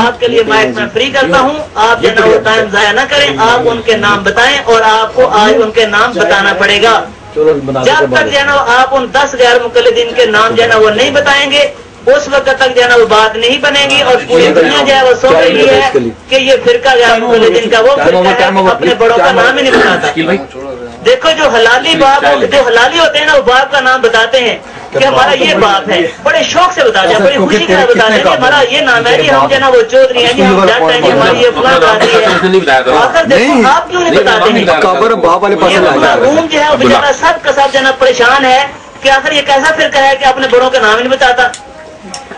आपके लिए माइक में फ्री करता हूँ, आप जो है ना वो टाइम जाया ना करें, आप उनके नाम बताएं और आपको आज उनके नाम बताना पड़ेगा। जब तक जो है ना आप उन 10 गैर मुकल्लिदीन के नाम जो है ना वो नहीं बताएंगे उस वक्त तक जो है ना वो बात नहीं बनेगी, और पूरी दुनिया जो है वो सोच रही है कि ये फिरका गैर मुकल्लिदीन का वो फिरका है, अपने बड़ों का नाम ही नहीं बताता। देखो जो हलाली बाप जो हलाली होते हैं ना वो बाप का नाम बताते हैं, कि हमारा ये बाप है, बड़े शौक से बता दें, बड़ी खुशी के साथ बता दें कि हमारा ये नाम है जी, हम जो है ना वो चौधरी हैं जी, हम जट हैं जी, हमारी ये फलां गाड़ी है। आकर देखो आप क्यों नहीं बताते हैं? रूम जो है वो बेचारा सब का सब जना परेशान है कि आखिर ये कैसा फिरका है कि अपने बड़ों के नाम ही नहीं बताता।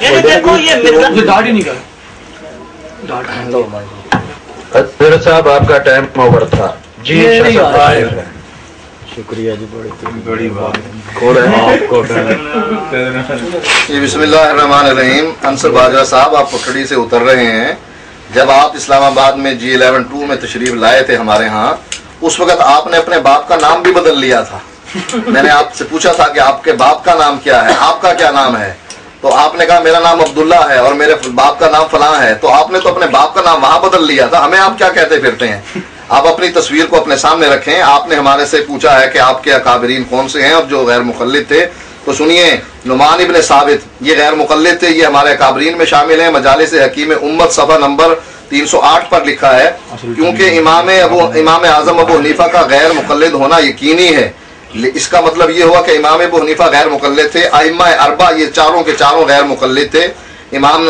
यानी देखो ये मेरे साहब आपका टाइम ओवर था जी। शुक्रिया जी, बड़ी बात जी। बिस्मिल्लाहिर्रहमानिर्रहीम। अंसर बाजवा साहब, आप पटड़ी से उतर रहे हैं। जब आप इस्लामाबाद में G11-2 में तशरीफ लाए थे हमारे यहाँ, उस वक्त आपने अपने बाप का नाम भी बदल लिया था। मैंने आपसे पूछा था कि आपके बाप का नाम क्या है, आपका क्या नाम है, तो आपने कहा मेरा नाम अब्दुल्ला है और मेरे बाप का नाम फलां है। तो आपने तो अपने बाप का नाम वहां बदल लिया था, हमें आप क्या कहते फिरते हैं? आप अपनी तस्वीर को अपने सामने रखें। आपने हमारे से पूछा है कि आपके अकाबरीन कौन से हैं और जो गैर मुक़ल्लिद थे, तो सुनिए, नुमान इब्न साबित ये गैर मुक़ल्लिद थे, ये हमारे अकाबरीन में शामिल हैं। मजालिस हकीम उम्मत सफ़ा नंबर 308 पर लिखा है, क्योंकि इमाम आज़म अबू हनीफा का गैर मुक़ल्लिद होना यकीनी है। इसका मतलब ये हुआ कि इमाम अबू हनीफा गैर मुक़ल्लिद थे। आइम्मा अरबा ये चारों के चारों गैर मुक़ल्लिद थे। इमाम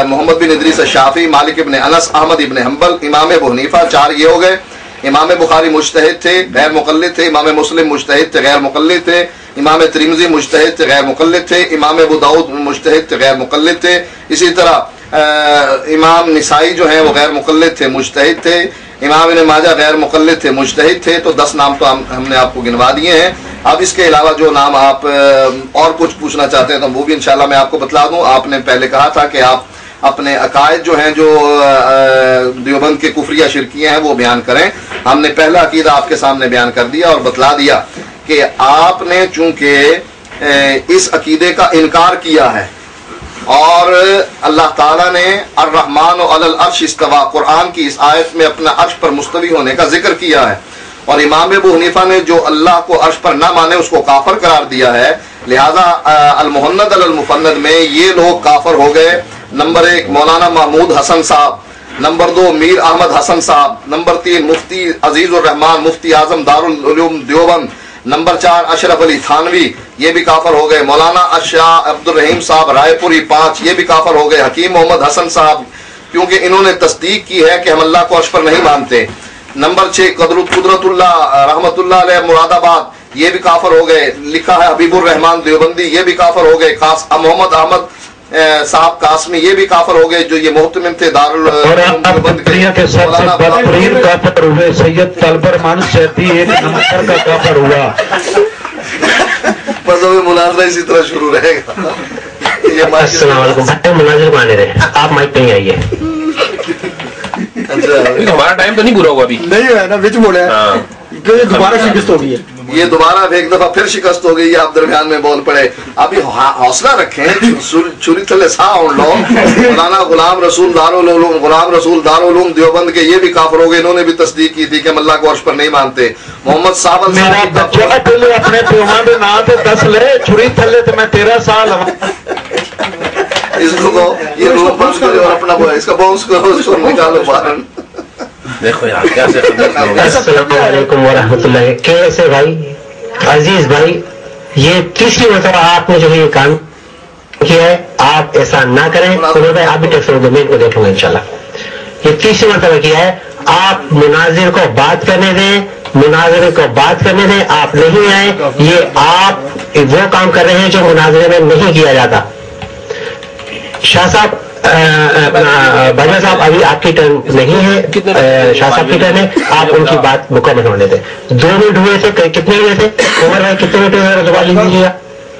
मोहम्मद बिन इदरीस शाफी, मालिक इब्न अनस, अहमद इब्न हम्बल, इमाम अबू हनीफा, चार ये हो गए। इमाम बुखारी मुज्तहिद थे, गैर मुक़ल्लिद थे। इमाम मुस्लिम मुज्तहिद थे, गैर मुक़ल्लिद थे। इमाम तिरमिज़ी मुज्तहिद थे, गैर मुक़ल्लिद थे। इमाम अबू दाऊद मुज्तहिद थे, गैर मुक़ल्लिद थे। इसी तरह इमाम निसाई जो हैं वो गैर मुक़ल्लिद थे, मुज्तहिद थे। इमाम इब्न माजा गैर मुक़ल्लिद थे, मुज्तहिद थे। तो 10 नाम तो हमने आपको गिनवा दिए हैं। अब इसके अलावा जो नाम आप और कुछ पूछना चाहते हैं तो वो भी इंशाल्लाह मैं आपको बतला दूं। आपने पहले कहा था कि आप अपने अकायद जो हैं, जो देवबंद के कुफरिया शिरकियां हैं, वो बयान करें। हमने पहला अकीदा आपके सामने बयान कर दिया और बतला दिया कि आपने चूंकि इस अकीदे का इनकार किया है और अल्लाह ताला ने अर्रहमान अलल अर्श इस्तवा, कुरान की इस आयत में अपना अर्श पर मुस्तवी होने का जिक्र किया है, और इमाम अबू हनीफा ने जो अल्लाह को अर्श पर ना माने उसको काफर करार दिया है। लिहाजा अल मुहन्नद अल मुफन्नद में ये लोग काफर हो गए। नंबर 1 मौलाना महमूद हसन साहब, नंबर 2 मीर अहमद हसन साहब, नंबर 3 मुफ्ती अजीजुर रहमान मुफ्ती आजम दारुल उलूम देवबंद, नंबर 4 अशरफ अली थानवी, ये भी काफर हो गए। मौलाना अशाह अब्दुल रहीम साहब रायपुरी 5, ये भी काफर हो गए। हकीम मोहम्मद हसन साहब, क्योंकि इन्होंने तस्दीक की है कि हम अल्लाह को अर्श पर नहीं मानते। नंबर 6 कुदरतुल्लाह रहमतुल्लाह अलैह मुरादाबाद, ये भी काफर हो गए। लिखा है हबीबुर रहमान देवबंदी, ये भी काफर हो गए। मोहम्मद अहमद साहब कासमी, ये भी काफर हो गए, जो ये मोहतमिम थे दारुल देवबंद के। सैयद तलबरमान सैदी एक नंबर का काफर हुआ। बस अभी मुनाजरा इसी तरह शुरू रहेगा। ये मुनाजिर माने रहे, आप माइक पे ही आइए। अच्छा, हमारा टाइम तो नहीं पूरा हुआ अभी, नहीं है ना, बीच बोले दोबारा शिकस्त हो गई है। ये दोबारा एक दफा फिर शिकस्त हो गई, आप दरमियान में बोल पड़े। अभी हौसला रखें, छुरी थले साउंड लो। मौलाना गुलाम रसूल दारुल देवबंद के ये भी काफर हो गए, इन्होंने भी तस्दीक की थी कि हम अल्लाह को अर्श पर नहीं मानते। मोहम्मद साहब अपने नाम पे 10 ले, छुरी थले तो मैं 13 साल इसको ये बंद करो और अपना इसका बाउंस करो, निकालो बाहर। देखो यार कैसे। अस्सलाम वालेकुम वरहमतुल्लाह। कैसे भाई अजीज भाई, ये तीसरी मरतबा आपने जो ये काम किया है, आप ऐसा ना करें। तो भाई आप भी टेक्सट डोमेन को देखेंगे इंशाल्लाह। ये तीसरी मरतबा किया है। आप मुनाजिर को बात करने दें, मुनाजिर को बात करने दें। आप नहीं आए, ये आप वो काम कर रहे हैं जो मुनाजिरे में नहीं किया जाता। शाह साहब, बाजा साहब, अभी आपकी टर्न नहीं है, शाह साहब की टर्न है। आप उनकी बात मुकम्मल होने दें। 2 मिनट हुए थे, कितने हुए थे उमर भाई, कितने मिनट हुए दोबारा लिख लीजिएगा।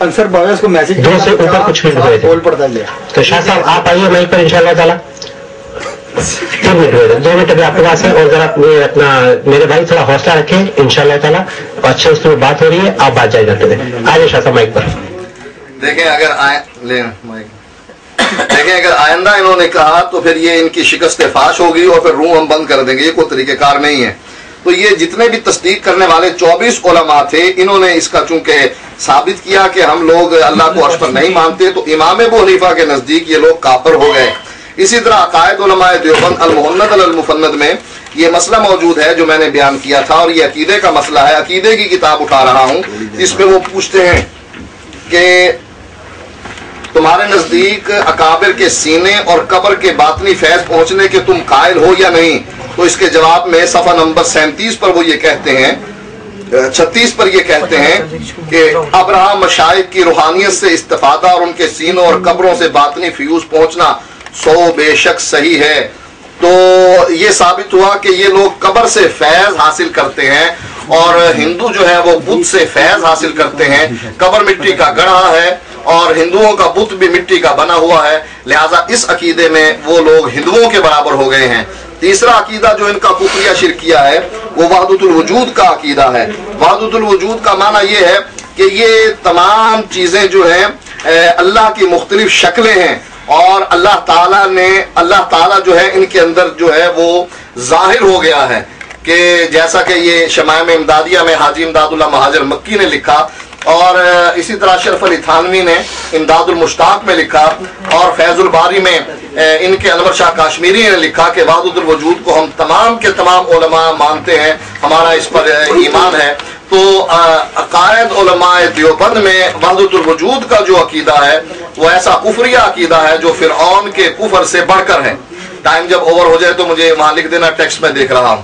अंसर बायस को मैसेज 2 से ऊपर कुछ मिनट हुए थे। तो शाह साहब आप आइए वहीं पर इंशाल्लाह ताला। 3 मिनट हुए थे, 2 मिनट अभी आपके पास है। और जरा अपना मेरे भाई थोड़ा हौसला रखें इंशाल्लाह ताला। अच्छे उसमें बात हो रही है, आप बात जारी करते रहे। आइए शाह साहब माइक पर। देखें अगर आइंदा इन्होंने कहा तो फिर ये इनकी शिकस्त फाश होगी और फिर रूम हम बंद कर देंगे। ये कोई तरीकेकार नहीं है। तो ये जितने भी तस्दीक करने वाले 24 उलमा थे, इन्होंने इसका चूंकि साबित किया कि हम लोग अल्लाह को अर्श पर नहीं मानते, तो इमाम अबू हनीफा के नजदीक ये लोग काफिर हो गए। इसी तरह अकायद उलमाए देवबंद अल मुहन्नद अल मुफन्नद में ये मसला मौजूद है जो मैंने बयान किया था, और ये अकीदे का मसला है। अकीदे की किताब उठा रहा हूँ, इसमें वो पूछते हैं कि تمہارے نزدیک اکابر کے سینے اور قبر کے باطنی فیض پہنچنے کے تم قائل ہو یا نہیں؟ تو اس کے جواب میں صفحہ نمبر 37 پر وہ یہ کہتے ہیں، 36 پر یہ کہتے ہیں کہ ابراہ مشائخ کی روحانیت سے استفادہ اور ان کے سینوں اور قبروں سے باطنی فیوز پہنچنا بے شک صحیح ہے۔ تو یہ ثابت ہوا کہ یہ لوگ قبر سے فیض حاصل کرتے ہیں اور ہندو جو ہے وہ بت سے فیض حاصل کرتے ہیں۔ قبر مٹی کا گڑھا ہے اور ہندوؤں کا بت بھی مٹی کا بنا ہوا ہے، لہذا اس عقیدے میں وہ لوگ ہندوؤں کے برابر ہو گئے ہیں۔ تیسرا عقیدہ جو ان کا کفریہ شرکیہ ہے وہ وحدت الوجود کا عقیدہ ہے۔ وحدت الوجود کا معنی یہ ہے کہ یہ تمام چیزیں جو ہیں اللہ کی مختلف شکلیں ہیں اور اللہ تعالیٰ جو ہے ان کے اندر جو ہے وہ ظاہر ہو گیا ہے، کہ جیسا کہ یہ شمائم امدادیہ میں حاجی امداد اللہ مہاجر مکی نے لکھا، اور اسی طرح اشرف علی تھانوی نے امداد المشتاق میں لکھا، اور فیض الباری میں ان کے انور شاہ کاشمیری نے لکھا کہ وحدت الوجود کو ہم تمام کے تمام علماء مانتے ہیں، ہمارا اس پر ایمان ہے۔ تو عقائد علماء دیوبند میں وحدت الوجود کا جو عقیدہ ہے وہ ایسا کفریہ عقیدہ ہے جو فرعون کے کفر سے بڑھ کر ہے۔ ٹائم جب اوور ہو جائے تو مجھے وہاں لکھ دینا، ٹیکسٹ میں دیکھ رہا ہوں۔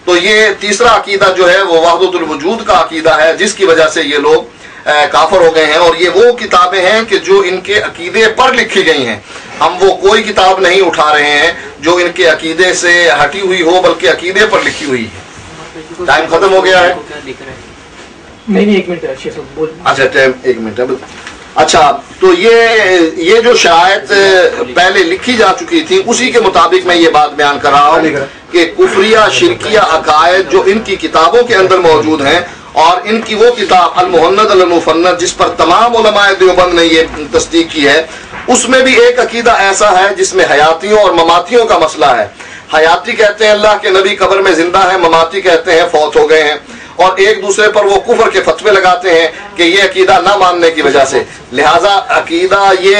تو یہ تیسرا عقیدہ جو ہے وہ وحدت الوجود کا عقیدہ ہے، جس کی وجہ سے یہ لوگ کافر ہو گئے ہیں، اور یہ وہ کتابیں ہیں کہ جو ان کے عقیدے پر لکھی گئی ہیں۔ ہم وہ کوئی کتاب نہیں اٹھا رہے ہیں جو ان کے عقیدے سے ہٹی ہوئی ہو، بلکہ عقیدے پر لکھی ہوئی ہے۔ ٹائم ختم ہو گیا ہے؟ نہیں، 1 منٹ ہے۔ اچھا ٹائم 1 منٹ ہے۔ اچھا، تو یہ جو شرائط پہلے لکھی جا چکی تھی اسی کے مطابق میں یہ بات بیان کر رہا ہوں کہ کفریہ شرکیہ عقائد جو ان کی کتابوں کے اندر موجود ہیں، اور ان کی وہ کتاب المہند المفند جس پر تمام علماء دیوبند نے یہ تصدیق کی ہے، اس میں بھی ایک عقیدہ ایسا ہے جس میں حیاتیوں اور مماتیوں کا مسئلہ ہے۔ حیاتی کہتے ہیں اللہ کے نبی قبر میں زندہ ہیں، مماتی کہتے ہیں فوت ہو گئے ہیں، اور ایک دوسرے پر وہ کفر کے فتوے لگاتے ہیں کہ یہ عقیدہ نہ ماننے کی وجہ سے۔ لہذا عقیدہ یہ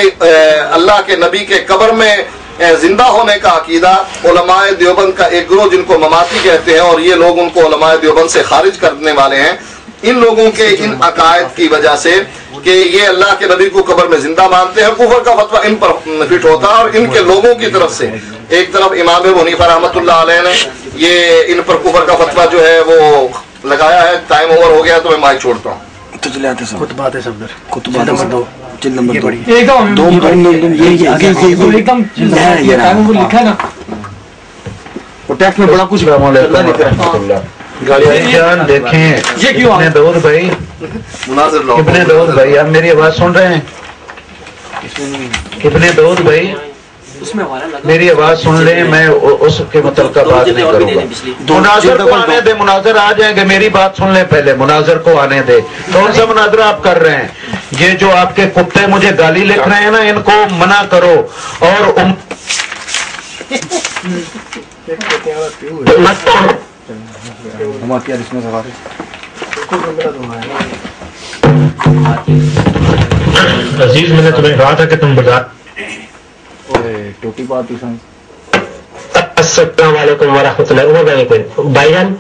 اللہ کے نبی کے قبر میں زندہ ہونے کا عقیدہ علماء دیوبند کا ایک گروہ جن کو مماتی کہتے ہیں، اور یہ لوگ ان کو علماء دیوبند سے خارج کرنے والے ہیں، ان لوگوں کے ان عقائد کی وجہ سے کہ یہ اللہ کے نبی کو قبر میں زندہ مانتے ہیں، کفر کا فتویٰ ان پر فٹ ہوتا ہے، اور ان کے لوگوں کی طرف سے ایک طرف امام ابو حنیفہ رحمۃ اللہ علیہ نے یہ ان پر کفر کا فتویٰ جو ہے وہ لگایا ہے۔ ٹائم اوور ہو گیا تو میں مائک چھوڑتا ہوں۔ خطبات ہے صفدر، خطبات نمبر 2 جلد نمبر 2 ایک دم لکھا ہے نا، وہ ٹیکس میں بڑا کچھ جان دیکھیں ابن داؤد بھائی، ابن داؤد بھائی آپ میری آواز سن رہے ہیں؟ ابن داؤد بھائی میری آواز سن لیں، میں اس کے متعلقہ بات نہیں کروں گا۔ مناظر کو آنے دے، مناظر آ جائیں گے، میری بات سن لیں پہلے، مناظر کو آنے دے۔ کون سا مناظرہ آپ کر رہے ہیں؟ یہ جو آپ کے کتے مجھے گالی لکھ رہے ہیں نا، ان کو منع کرو، اور عزیز میں نے تمہیں کہا تھا کہ تم بتا۔ السلام علیکم ورحمۃ اللہ۔ بھائی جان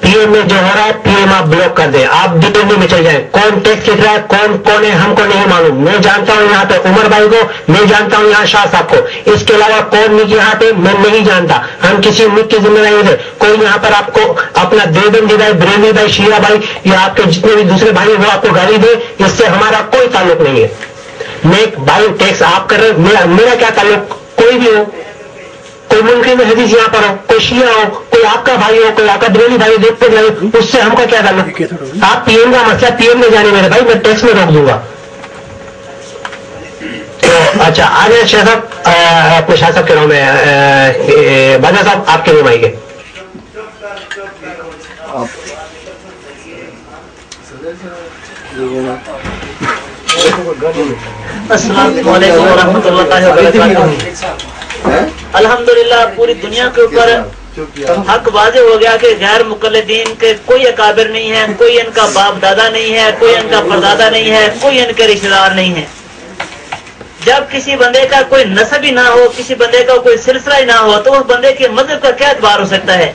پی ایم میں جو ہو رہا ہے، پی ایم آپ بلاک کر دیں، آپ ڈیٹیل میں چل جائیں، کون ٹیکس لکھ رہا ہے، کون ہے، ہم کو نہیں معلوم۔ میں جانتا ہوں یہاں پہ عمر بھائی کو، میں جانتا ہوں یہاں شاہ صاحب کو، اس کے علاوہ کون نہیں یہاں پہ میں نہیں جانتا۔ ہم کسی امید کی ذمہ داری ہے، کوئی یہاں پر آپ کو اپنا دیوبندی بھائی، بریلوی بھائی، شیعہ بھائی یا آپ کے جتنے بھی دوسرے بھائی وہ آپ کو گالی دے، اس سے ہمارا کوئی تعلق نہیں ہے۔ میں بھائی ٹیکس آپ کر رہے ہیں، میرا کیا تعلق؟ کوئی بھی ہو، کوئی منکر میں حدیث یہاں پر ہو، کوئی شیعہ ہو، کوئی آپ کا بھائی ہو، کوئی آپ کا بریلی بھائی، دیکھتے جائے، اس سے ہم کا کیا تعلق؟ آپ پی ایم کا مسئلہ پی ایم میں جانے میرے بھائی، میں ٹیکس میں روک دوں گا۔ تو اچھا آگے شاہ صاحب، اپنے شاہ صاحب کہہ رہا ہوں میں، باجا صاحب آپ کے نام آئیں گے۔ السلام علیکم ورحمۃ اللہ وبرکاتہ۔ الحمدللہ پوری دنیا کے اوپر حق واضح ہو گیا کہ غیر مقلدین کے کوئی اکابر نہیں ہے، کوئی ان کا باپ دادا نہیں ہے، کوئی ان کا پردادا نہیں ہے، کوئی ان کے رشتہ دار نہیں ہے۔ جب کسی بندے کا کوئی نسب ہی نہ ہو، کسی بندے کا کوئی سلسلہ ہی نہ ہو، تو اس بندے کے مذہب کا کیا اعتبار ہو سکتا ہے؟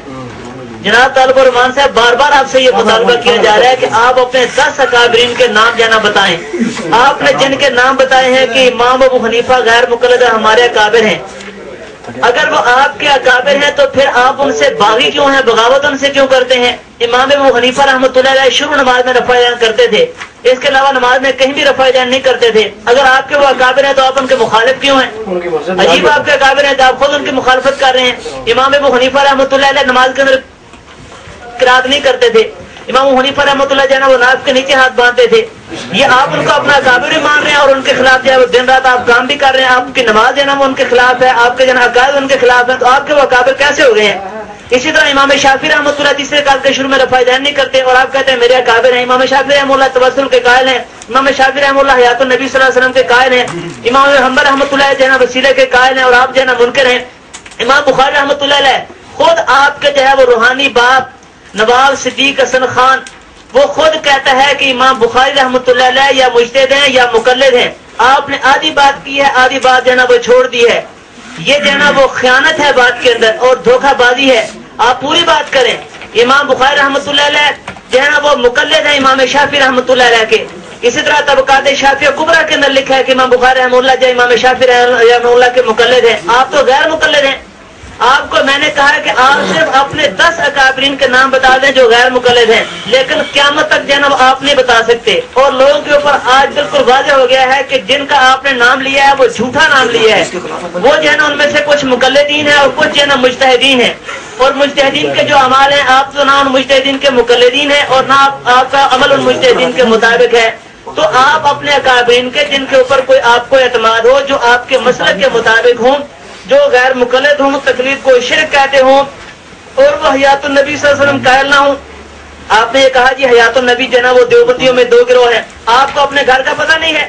जनाब तालिब रहमान साहब, बार बार आपसे ये मुतालबा किया जा रहा है कि आप अपने 10 अकाबरीन के नाम जाना बताएं। आपने जिनके नाम बताए हैं कि इमाम अबू हनीफा गैर मुक़ल्लिद हमारे अकाबिर हैं, अगर वो आपके अकाबिर हैं तो फिर आप उनसे बागी क्यों हैं, बगावत उनसे क्यों करते हैं? इमाम अबू हनीफा रहमतुल्लाह अलैह शुरू नमाज में रफ़ा जान करते थे, इसके अलावा नमाज में कहीं भी रफ़ा जान नहीं करते थे। अगर आपके वो अकाबिर हैं तो आप उनके मुखालिफ क्यों हैं? अजीब, आपके अकाबिर हैं तो आप खुद उनकी मुखालफत कर रहे हैं। इमाम अबू हनीफा रहमतुल्लाह अलैह नमाज के अंदर किरात नहीं करते थे। इमाम हनीफा रहमतुल्लाह जो है ना वो नाक के नीचे हाथ बांधते थे। ये आप उनको अपना काबिर भी मान रहे हैं और उनके खिलाफ जो है वो दिन रात आप काम भी कर रहे हैं। आपकी नमाज जो है ना वो उनके खिलाफ है, आपके जो अकायद उनके खिलाफ है, तो आपके वो काबिर कैसे हो गए हैं? इसी तरह इमाम शाफी रहमतुल्लाह तीसरे काल के शुरू में रफ़ा दैन नहीं करते और आप कहते हैं मेरे काबिर हैं। इमाम शाफी रहमतुल्लाह तवस्सुल के कायल हैं, इमाम शाफी रहमतुल्लाह हयातुन नबी सल्लल्लाहु अलैहि वसल्लम के कायल हैं, इमाम हम्बल रहमतुल्लाह जो है ना वसीले के कायल हैं और आप जो है ना मुनकर हैं। इमाम बुखारी रहमतुल्लाह अलैह खुद आपके जो है वो रूहानी बाप नवाब सिद्दीक हसन खान वो खुद कहता है कि इमाम बुखारी रहमतुल्लाह अलैह या मुजतहिद हैं या मुकल्लिद हैं। आपने आधी बात की है, आधी बात जो है ना वो छोड़ दी है। ये जो है ना वो खयानत है बात के अंदर और धोखाबाजी है। आप पूरी बात करें। इमाम बुखारी रहमतुल्लाह अलैह जो है ना वो मुकल्लिद है इमाम शाफी रहमतुल्लाह अलैह के। इसी तरह तबकात शाफी कुबरा के अंदर लिखा है कि इमाम बुखारी रहमतुल्लाह जो इमाम शाफी रहमतुल्लाह के मुकल्लिद हैं। आप तो गैर मुकल्लिद हैं। आपको मैंने कहा है कि आप सिर्फ अपने 10 अकाबरीन के नाम बता दें जो गैर मुकल्लिद हैं, लेकिन क़यामत तक जनाब आप नहीं बता सकते। और लोगों के ऊपर आज बिल्कुल वाज़ेह हो गया है कि जिनका आपने नाम लिया है वो झूठा नाम लिया है। वो जो है ना उनमें से कुछ मुकल्लिदीन है और कुछ जो है ना मुजतहिदीन है। और मुजतहिदीन के जो अमाल हैं, आप तो ना उन मुजतहिदीन के मुकल्लिदीन है और ना आपका अमल उन मुजतहिदीन के मुताबिक है। तो आप अपने अकाबरीन के जिनके ऊपर कोई आपको एतमाद हो, जो आपके मसलक के मुताबिक हों, जो गैर मुकल्लिद हों, तकलीद को शिर्क कहते हों और वो हयातुन नबी सल्लल्लाहु अलैहि वसल्लम कायल ना हो। आपने ये कहा जी हयातुन नबी जो है ना वो देवबंदियों में 2 गिरोह है। आपको अपने घर का पता नहीं है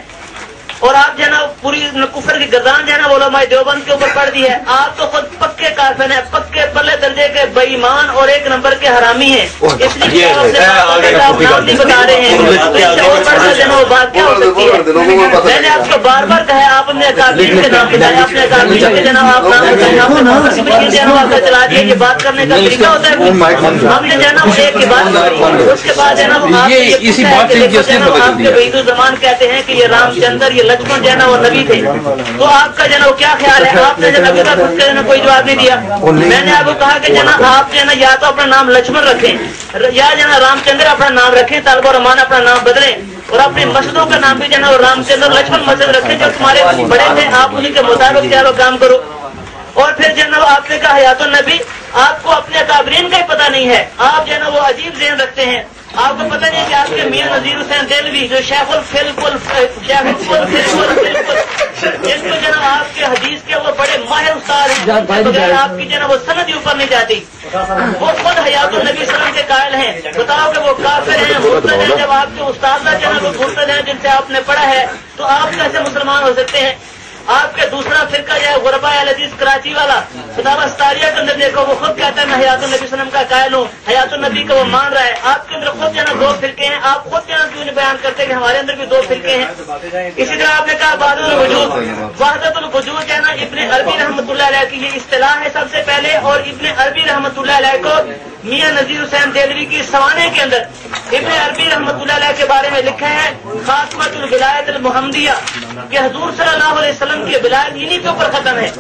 और आप जो है ना पूरी कुफर की गर्दान जो है ना उलमाए देवबंद के ऊपर पड़ दी है। आप तो खुद पक्के काफिर हैं, पक्के पल्ले दर्जे के बेईमान और 1 नंबर के हरामी हैं। इसलिए आप नाम नहीं बता रहे हैं। वो बात क्या हो सकती है? मैंने आपको बार बार कहा है आप अपने अकाबरीन के नाम बताए, अपने अकाबरीन के जनाब आप नाम बताए, आपने जनाब का चला दिया। ये बात करने का तरीका होता है। हमने जनाब एक की बात करी, उसके बाद जनाब आपके वहीदुज़्ज़मान कहते हैं कि ये रामचंद्र ये लक्ष्मण जो है ना वो नबी थे। तो आपका जो है ना वो क्या ख्याल है? आपने जो नबी का खुद कोई जवाब नहीं दिया। मैंने आपको कहा कि जना आप जो है ना या तो अपना नाम लक्ष्मण रखें या जना रामचंद्र अपना नाम रखें, तालिब रहमान अपना नाम बदलें और अपने मस्जिदों का नाम भी जो है रामचंद्र लक्ष्मण मस्जिद रखें। जो तुम्हारे बड़े थे आप उन्हीं के मुताबिक जो काम करो। और फिर जो है आपने कहा हयातुन नबी, आपको अपने अकाबरीन का ही पता नहीं है। आप जो है ना वो अजीब ज़हन रखते हैं। आपको पता नहीं कि आपके मियां नजीर हुसैन देलवी जो शेखुल फिल्कुल जिनको जना आपके हदीस के वो बड़े माहिर उस्ताद हैं, बगैर आपकी जना वो सनद ही ऊपर नहीं जाती। वो खुद हयातुन नबी सल्लल्लाहु अलैहि वसल्लम के कायल हैं। बताओ कि वो काफिर हैं, मुर्तद हैं। जब आपके उस्ताद जना वो मुर्तद हैं जिनसे आपने पढ़ा है, तो आप कैसे मुसलमान हो सकते हैं? आपके दूसरा फिरका जो है गुरबा अहल हदीस कराची वाला फतावा अस्तारिया के अंदर देखो, वो खुद कहता है मैं हयातुन नबी सल्लल्लाहु अलैहि वसल्लम का कायल हूँ, हयातुन नबी को वो मान रहा है। आपके अंदर खुद जो है 2 फिरके हैं। आप खुद जो है क्यों नहीं बयान करते कि हमारे अंदर भी 2 फिरके हैं? इसी तरह आपने कहा वहदतुल वजूद जो है ना इब्ने अरबी रहमतुल्लाह अलैह की ये इस्तिलाह है सबसे पहले। और इब्ने अरबी रहमतुल्लाह अलैह को मियां नजीर हुसैन देलवी की सवाने के अंदर इब्ने अरबी रहमतुल्लाह अलैह के बारे में लिखा है खातमतुल विलायतुल मुहम्मदिया कि हुजूर सल्लल्लाहु अलैहि वसल्लम की विलायत इन्हीं के ऊपर खत्म है।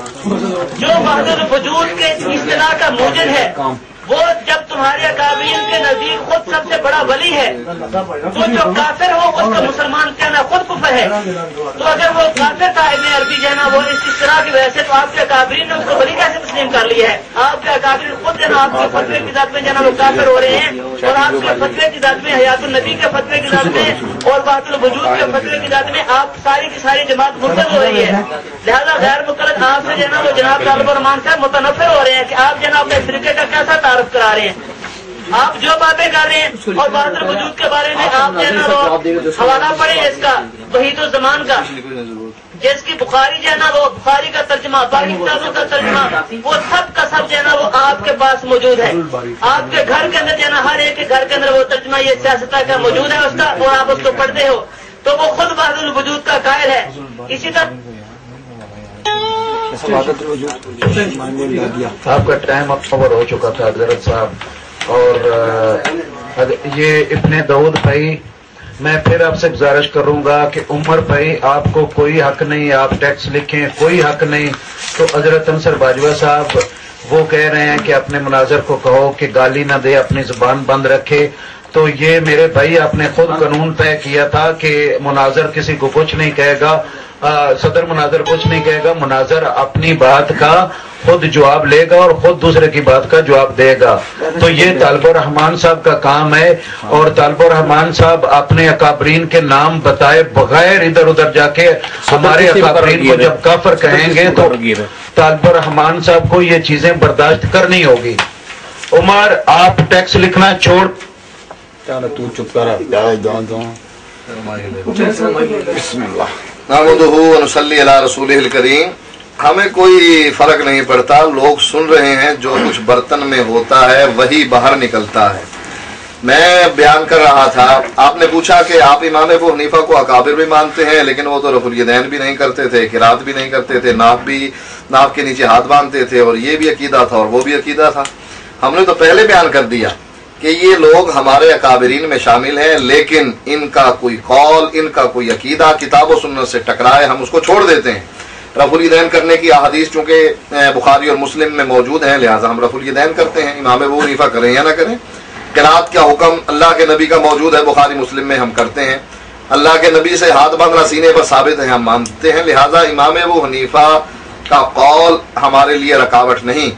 जो वहदतुल वजूद के इस्तिलाह का मूजिद है वो जब तुम्हारे अकाबरीन के नजदीक खुद सबसे बड़ा वली है, तो जो काफिर हो उसका मुसलमान कहना खुद कुफर है। तो अगर वो काफिर था इब्ने अरबी जो है ना वो इस तरह की वजह से, तो आपके अकाबरीन ने उसको वली कैसे तस्लीम कर लिया है? आपके अकाबरीन खुद जो है आपके फतवे की जात में जो है वो काफिर हो रहे हैं और आपके फतवे की जात में हयातुन नबी के फतवे की जात में और वहदतुल वजूद के फतवे की जात में आप सारी की सारी जमात मुर्तद हो रही है। लिहाजा गैर मुकल्लिद आपसे जो है ना वो जनाब तालिब रहमान साहब मुतनफिर हो रहे हैं कि आप जनाब अपने फिरके का कैसा तारुफ करा रहे हैं। आप जो बातें कर रहे हैं और वहदतुल वजूद के बारे में आप जो है ना वो हवाला पढ़े इसका वहीदुज़्ज़मान का, जिसकी बुखारी जो है ना वो बुखारी का तर्जुमा, बाकी किताबों का तर्जुमा, वो सब का सब जो है ना वो आपके पास मौजूद है। आपके घर के अंदर जो है ना हर एक के घर के अंदर वो तर्जुमा ये सियासत का मौजूद है उसका, और आप उसको पढ़ते हो तो वो खुद वहदतुल वजूद का कायल है। इसी तरह आपका टाइम अब कवर हो चुका था हज़रत साहब, اور یہ ابن داؤد بھائی، میں پھر آپ سے گزارش کروں گا کہ عمر بھائی آپ کو کوئی حق نہیں، آپ ٹیکس لکھیں، کوئی حق نہیں. تو حضرت انصر باجوہ صاحب وہ کہہ رہے ہیں کہ اپنے مناظر کو کہو کہ گالی نہ دے، اپنی زبان بند رکھے. تو یہ میرے بھائی آپ نے خود قانون طے کیا تھا کہ مناظر کسی کو کچھ نہیں کہے گا، صدر مناظر کچھ نہیں کہے گا، مناظر اپنی بات کا خود جواب لے گا اور خود دوسرے کی بات کا جواب دے گا. تو یہ طالب الرحمان صاحب کا کام ہے. اور طالب الرحمان صاحب اپنے اکابرین کے نام بتائے بغیر ادھر ادھر جا کے ہمارے اکابرین کو جب کافر کہیں گے تو طالب الرحمان صاحب کو یہ چیزیں برداشت کرنی ہوگی. عمر آپ ٹیکس لکھنا چھوڑ. تو چپ کرا. بسم اللہ نحمدہ ونصلی علی رسولہ الکریم. ہمیں کوئی فرق نہیں پڑتا، لوگ سن رہے ہیں، جو کچھ برتن میں ہوتا ہے وہی باہر نکلتا ہے. میں بیان کر رہا تھا، آپ نے پوچھا کہ آپ امام ابو حنیفہ کو اکابر بھی مانتے ہیں، لیکن وہ تو رفع الیدین بھی نہیں کرتے تھے، قرات بھی نہیں کرتے تھے، ناف کے نیچے ہاتھ باندھتے تھے، اور یہ بھی عقیدہ تھا اور وہ بھی عقیدہ تھا. ہم نے تو پہلے بیان کر دیا کہ یہ لوگ ہمارے اکابرین میں شامل ہیں، لیکن ان کا کوئی قول، ان کا کوئی عقیدہ کتاب و سنت سے ٹکرائے ہم اس کو چھوڑ دیتے ہیں. رفع الیدین کرنے کی احادیث چونکہ بخاری اور مسلم میں موجود ہیں، لہٰذا ہم رفع الیدین کرتے ہیں. امام ابو حنیفہ کریں یا نہ کریں. قرات کا حکم اللہ کے نبی کا موجود ہے، بخاری مسلم میں ہم کرتے ہیں. اللہ کے نبی سے ہاتھ باندھنا سینے پر ثابت ہے، ہم مانتے ہیں. لہٰذا امام ابو حنیفہ کا قول ہمارے لیے رکاوٹ نہیں.